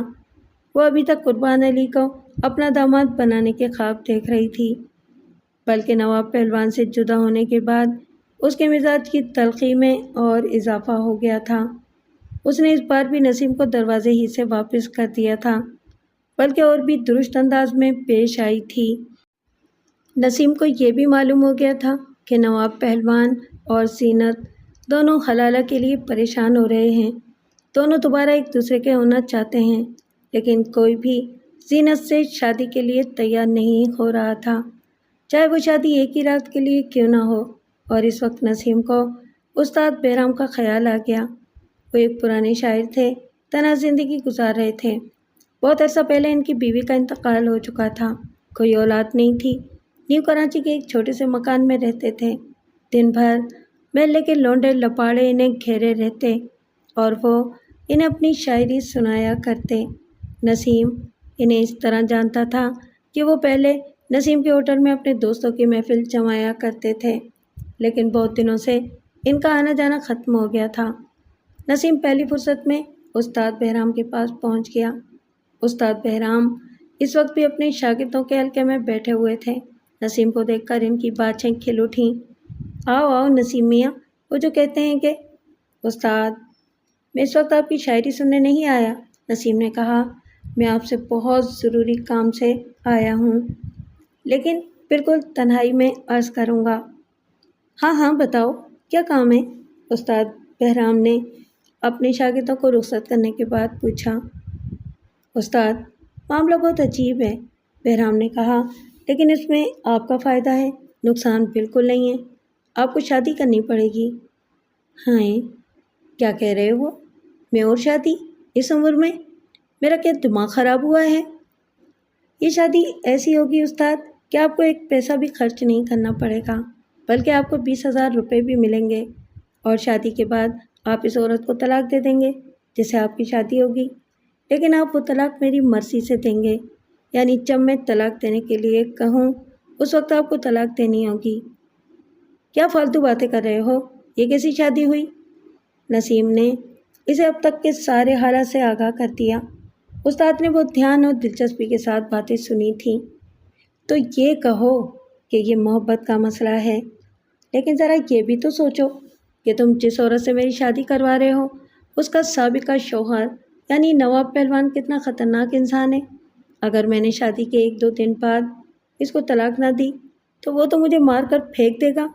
وہ ابھی تک قربان علی کو اپنا داماد بنانے کے خواب دیکھ رہی تھی، بلکہ نواب پہلوان سے جدا ہونے کے بعد اس کے مزاج کی تلخی میں اور اضافہ ہو گیا تھا۔ اس نے اس بار بھی نسیم کو دروازے ہی سے واپس کر دیا تھا، بلکہ اور بھی درست انداز میں پیش آئی تھی۔ نسیم کو یہ بھی معلوم ہو گیا تھا کہ نواب پہلوان اور زینت دونوں خلالہ کے لیے پریشان ہو رہے ہیں، دونوں دوبارہ ایک دوسرے کے ہونا چاہتے ہیں، لیکن کوئی بھی زینت سے شادی کے لیے تیار نہیں ہو رہا تھا، چاہے وہ شادی ایک ہی رات کے لیے کیوں نہ ہو۔ اور اس وقت نسیم کو استاد بہرام کا خیال آ گیا۔ وہ ایک پرانے شاعر تھے، تنہا زندگی گزار رہے تھے۔ بہت عرصہ پہلے ان کی بیوی کا انتقال ہو چکا تھا، کوئی اولاد نہیں تھی۔ نیو کراچی کے ایک چھوٹے سے مکان میں رہتے تھے۔ دن بھر محلے کے لونڈے لپاڑے انہیں گھیرے رہتے اور وہ انہیں اپنی شاعری سنایا کرتے۔ نسیم انہیں اس طرح جانتا تھا کہ وہ پہلے نسیم کے ہوٹل میں اپنے دوستوں کی محفل جمایا کرتے تھے، لیکن بہت دنوں سے ان کا آنا جانا ختم ہو گیا تھا۔ نسیم پہلی فرصت میں استاد بہرام کے پاس پہنچ گیا۔ استاد بہرام اس وقت بھی اپنے شاگردوں کے حلقے میں بیٹھے ہوئے تھے۔ نسیم کو دیکھ کر ان کی باتیں کھل اٹھیں۔ آؤ آؤ نسیم میاں، وہ جو کہتے ہیں کہ استاد میں اس وقت آپ کی شاعری سننے نہیں آیا، نسیم نے کہا۔ میں آپ سے بہت ضروری کام سے آیا ہوں، لیکن بالکل تنہائی میں عرض کروں گا۔ ہاں ہاں بتاؤ کیا کام ہے؟ استاد بہرام نے اپنے شاگردوں کو رخصت کرنے کے بعد پوچھا۔ استاد، معاملہ بہت عجیب ہے، بہرام نے کہا، لیکن اس میں آپ کا فائدہ ہے، نقصان بالکل نہیں ہے۔ آپ کو شادی کرنی پڑے گی۔ ہاں، کیا کہہ رہے ہو؟ میں اور شادی اس عمر میں؟ میرا کیا دماغ خراب ہوا ہے؟ یہ شادی ایسی ہوگی استاد کہ آپ کو ایک پیسہ بھی خرچ نہیں کرنا پڑے گا، بلکہ آپ کو 20,000 روپے بھی ملیں گے، اور شادی کے بعد آپ اس عورت کو طلاق دے دیں گے جس سے آپ کی شادی ہوگی، لیکن آپ وہ طلاق میری مرضی سے دیں گے، یعنی جب میں طلاق دینے کے لیے کہوں اس وقت آپ کو طلاق دینی ہوگی۔ کیا فالتو باتیں کر رہے ہو؟ یہ کیسی شادی ہوئی؟ نسیم نے اسے اب تک کے سارے حالات سے آگاہ کر دیا۔ استاد نے بہت دھیان اور دلچسپی کے ساتھ باتیں سنی تھیں۔ تو یہ کہو کہ یہ محبت کا مسئلہ ہے، لیکن ذرا یہ بھی تو سوچو کہ تم جس عورت سے میری شادی کروا رہے ہو اس کا سابقہ شوہر یعنی نواب پہلوان کتنا خطرناک انسان ہے۔ اگر میں نے شادی کے 1-2 دن بعد اس کو طلاق نہ دی تو وہ تو مجھے مار کر پھینک دے گا۔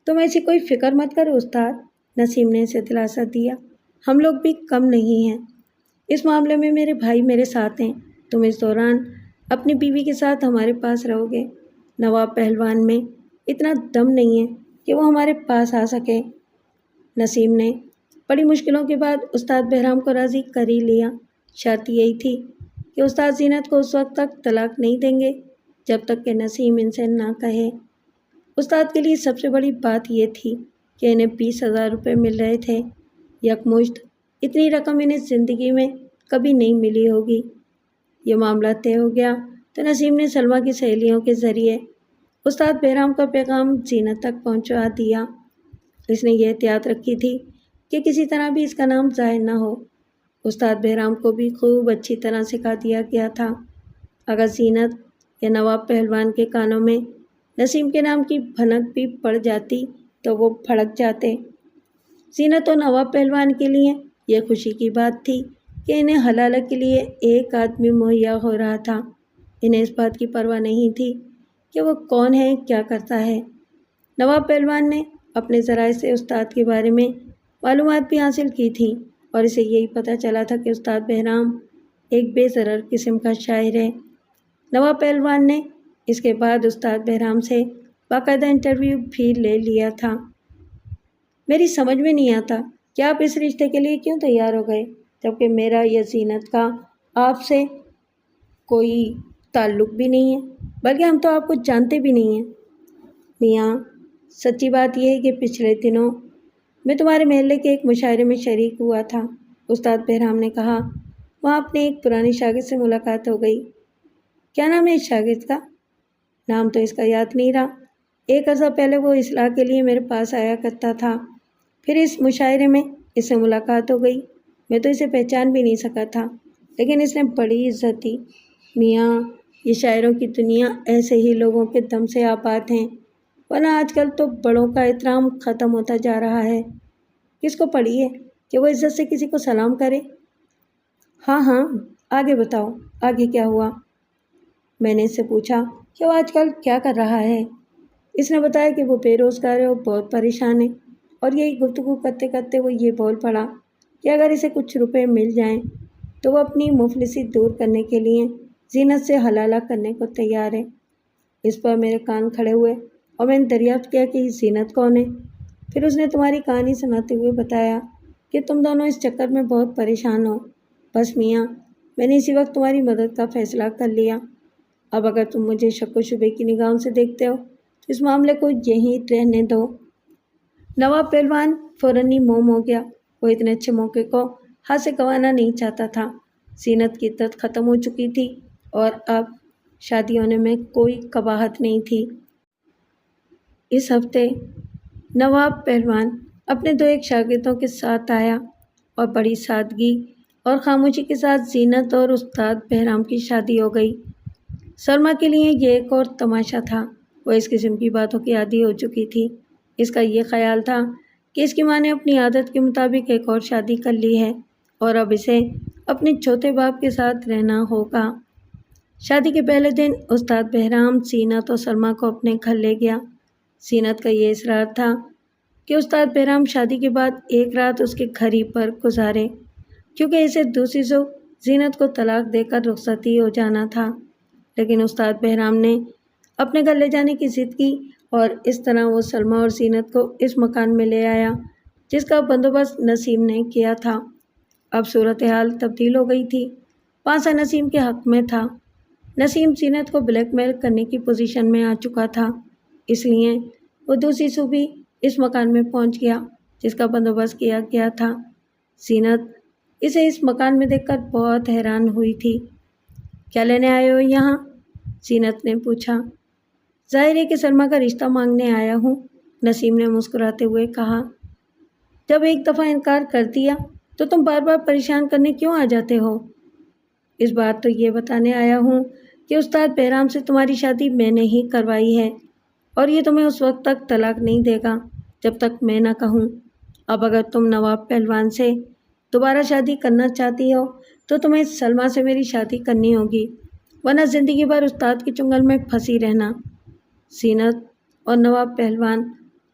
تم ایسی کوئی فکر مت کرو استاد، نسیم نے اسے دلاسا دیا۔ ہم لوگ بھی کم نہیں ہیں، اس معاملے میں میرے بھائی میرے ساتھ ہیں۔ تم اس دوران اپنی بیوی کے ساتھ ہمارے پاس رہو گے۔ نواب پہلوان میں اتنا دم نہیں ہے کہ وہ ہمارے پاس آ سکے۔ نسیم نے بڑی مشکلوں کے بعد استاد بہرام کو راضی کر ہی لیا۔ شرط یہی تھی کہ استاد زینت کو اس وقت تک طلاق نہیں دیں گے جب تک کہ نسیم ان سے نہ کہے۔ استاد کے لیے سب سے بڑی بات یہ تھی کہ انہیں 20,000 روپے مل رہے تھے، یکمشت۔ اتنی رقم انہیں زندگی میں کبھی نہیں ملی ہوگی۔ یہ معاملہ طے ہو گیا تو نسیم نے سلمیٰ کی سہیلیوں کے ذریعے استاد بہرام کا پیغام زینت تک پہنچا دیا۔ اس نے یہ احتیاط رکھی تھی کہ کسی طرح بھی اس کا نام ظاہر نہ ہو۔ استاد بہرام کو بھی خوب اچھی طرح سکھا دیا گیا تھا، اگر زینت یا نواب پہلوان کے کانوں میں نسیم کے نام کی بھنک بھی پڑ جاتی تو وہ بھڑک جاتے۔ زینت اور نواب پہلوان کے لیے یہ خوشی کی بات تھی کہ انہیں حلالہ کے لیے ایک آدمی مہیا ہو رہا تھا۔ انہیں اس بات کی پرواہ نہیں تھی کہ وہ کون ہے، کیا کرتا ہے۔ نواب پہلوان نے اپنے ذرائع سے استاد کے بارے میں معلومات بھی حاصل کی تھیں، اور اسے یہی پتہ چلا تھا کہ استاد بہرام ایک بے ضرر قسم کا شاعر ہے۔ نواب پہلوان نے اس کے بعد استاد بہرام سے باقاعدہ انٹرویو بھی لے لیا تھا۔ میری سمجھ میں نہیں آتا کہ آپ اس رشتے کے لیے کیوں تیار ہو گئے، جبکہ میرا یا زینت کا آپ سے کوئی تعلق بھی نہیں ہے، بلکہ ہم تو آپ کو جانتے بھی نہیں ہیں۔ میاں، سچی بات یہ ہے کہ پچھلے دنوں میں تمہارے محلے کے ایک مشاعرے میں شریک ہوا تھا، استاد بہرام نے کہا۔ وہاں اپنے ایک پرانی شاگرد سے ملاقات ہو گئی۔ کیا نام ہے اس شاگرد کا؟ نام تو اس کا یاد نہیں رہا۔ ایک عرصہ پہلے وہ اصلاح کے لیے میرے پاس آیا کرتا تھا، پھر اس مشاعرے میں اس سے ملاقات ہو گئی۔ میں تو اسے پہچان بھی نہیں سکا تھا، لیکن اس نے بڑی عزت دی۔ میاں، یہ شاعروں کی دنیا ایسے ہی لوگوں کے دم سے آباد ہیں، ورنہ آج کل تو بڑوں کا احترام ختم ہوتا جا رہا ہے۔ کس کو پڑی ہے کہ وہ عزت سے کسی کو سلام کرے؟ ہاں ہاں، آگے بتاؤ، آگے کیا ہوا؟ میں نے اس سے پوچھا کہ وہ آج کل کیا کر رہا ہے۔ اس نے بتایا کہ وہ بے روزگار ہے اور بہت پریشان ہے، اور یہی گفتگو کرتے کرتے وہ یہ بول پڑا کہ اگر اسے کچھ روپے مل جائیں تو وہ اپنی مفلسی دور کرنے کے لیے زینت سے حلالہ کرنے کو تیار ہے۔ اس پر میرے کان کھڑے ہوئے اور میں نے دریافت کیا کہ زینت کون ہے۔ پھر اس نے تمہاری کہانی سناتے ہوئے بتایا کہ تم دونوں اس چکر میں بہت پریشان ہو۔ بس میاں، میں نے اسی وقت تمہاری مدد کا فیصلہ کر لیا۔ اب اگر تم مجھے شک و شبے کی نگاہوں سے دیکھتے ہو تو اس معاملے کو یہیں رہنے دو۔ نواب پہلوان فوراً ہی موم ہو گیا۔ وہ اتنے اچھے موقع کو ہاتھ سے گنوانا نہیں چاہتا تھا۔ زینت کی عدت ختم ہو چکی تھی اور اب شادی ہونے میں کوئی قباحت نہیں تھی۔ اس ہفتے نواب پہلوان اپنے 2 شاگردوں کے ساتھ آیا اور بڑی سادگی اور خاموشی کے ساتھ زینت اور استاد بہرام کی شادی ہو گئی۔ سلمیٰ کے لیے یہ ایک اور تماشا تھا۔ وہ اس قسم کی باتوں کی عادی ہو چکی تھی۔ اس کا یہ خیال تھا کہ اس کی ماں نے اپنی عادت کے مطابق ایک اور شادی کر لی ہے اور اب اسے اپنے چھوٹے باپ کے ساتھ رہنا ہوگا۔ شادی کے پہلے دن استاد بہرام زینت اور سلمیٰ کو اپنے گھر لے گیا۔ زینت کا یہ اصرار تھا کہ استاد بہرام شادی کے بعد ایک رات اس کے گھر ہی پر گزارے، کیونکہ اسے دوسری صبح زینت کو طلاق دے کر رخصتی ہو جانا تھا۔ لیکن استاد بہرام نے اپنے گھر لے جانے کی ضد کی اور اس طرح وہ سلمیٰ اور زینت کو اس مکان میں لے آیا جس کا بندوبست نسیم نے کیا تھا۔ اب صورتحال تبدیل ہو گئی تھی۔ پانسہ نسیم کے حق میں تھا۔ نسیم زینت کو بلیک میل کرنے کی پوزیشن میں آ چکا تھا، اس لیے وہ دوسری صبح اس مکان میں پہنچ گیا جس کا بندوبست کیا گیا تھا۔ زینت اسے اس مکان میں دیکھ کر بہت حیران ہوئی تھی۔ کیا لینے آئے ہو یہاں؟ زینت نے پوچھا۔ ظاہر ہے کہ سلمیٰ کا رشتہ مانگنے آیا ہوں، نسیم نے مسکراتے ہوئے کہا۔ جب ایک دفعہ انکار کر دیا تو تم بار بار پریشان کرنے کیوں آ جاتے ہو؟ اس بات تو یہ بتانے آیا ہوں کہ استاد بہرام سے تمہاری شادی میں نے ہی کروائی ہے اور یہ تمہیں اس وقت تک طلاق نہیں دے گا جب تک میں نہ کہوں۔ اب اگر تم نواب پہلوان سے دوبارہ شادی کرنا چاہتی ہو تو تمہیں سلمیٰ سے میری شادی کرنی ہوگی، ورنہ زندگی بھر استاد کے چنگل میں پھنسی رہنا۔ زینت اور نواب پہلوان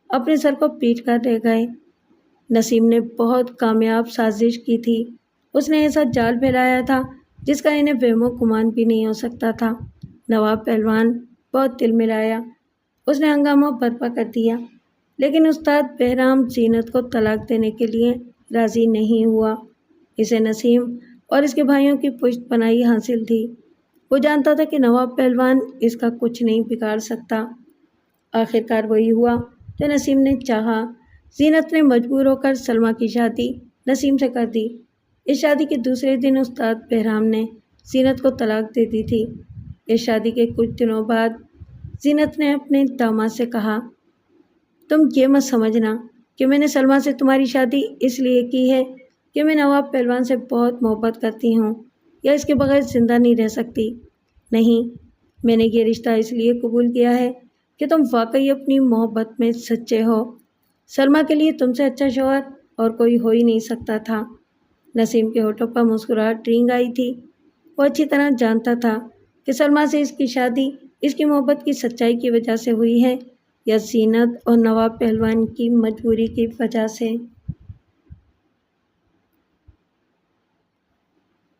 اپنے سر کو پیٹ کر رہ گئے۔ نسیم نے بہت کامیاب سازش کی تھی۔ اس نے ایسا جال پھیلایا تھا جس کا انہیں وہم و گمان بھی نہیں ہو سکتا تھا۔ نواب پہلوان بہت دل ملایا، اس نے ہنگامہ برپا کر دیا، لیکن استاد بہرام زینت کو طلاق دینے کے لیے راضی نہیں ہوا۔ اسے نسیم اور اس کے بھائیوں کی پشت پناہی حاصل تھی۔ وہ جانتا تھا کہ نواب پہلوان اس کا کچھ نہیں بگاڑ سکتا۔ آخرکار وہی ہوا جو نسیم نے چاہا۔ زینت نے مجبور ہو کر سلمیٰ کی شادی نسیم سے کر دی۔ اس شادی کے دوسرے دن استاد بہرام نے زینت کو طلاق دے دی تھی۔ اس شادی کے کچھ دنوں بعد زینت نے اپنے داماد سے کہا، تم یہ مت سمجھنا کہ میں نے سلمیٰ سے تمہاری شادی اس لیے کی ہے کہ میں نواب پہلوان سے بہت محبت کرتی ہوں یا اس کے بغیر زندہ نہیں رہ سکتی۔ نہیں، میں نے یہ رشتہ اس لیے قبول کیا ہے کہ تم واقعی اپنی محبت میں سچے ہو۔ سلمیٰ کے لیے تم سے اچھا شوہر اور کوئی ہو ہی نہیں سکتا تھا۔ نسیم کے ہونٹوں پر مسکراہٹ رنگ آئی تھی۔ وہ اچھی طرح جانتا تھا کہ سلمیٰ سے اس کی شادی اس کی محبت کی سچائی کی وجہ سے ہوئی ہے یا زینت اور نواب پہلوان کی مجبوری کی وجہ سے۔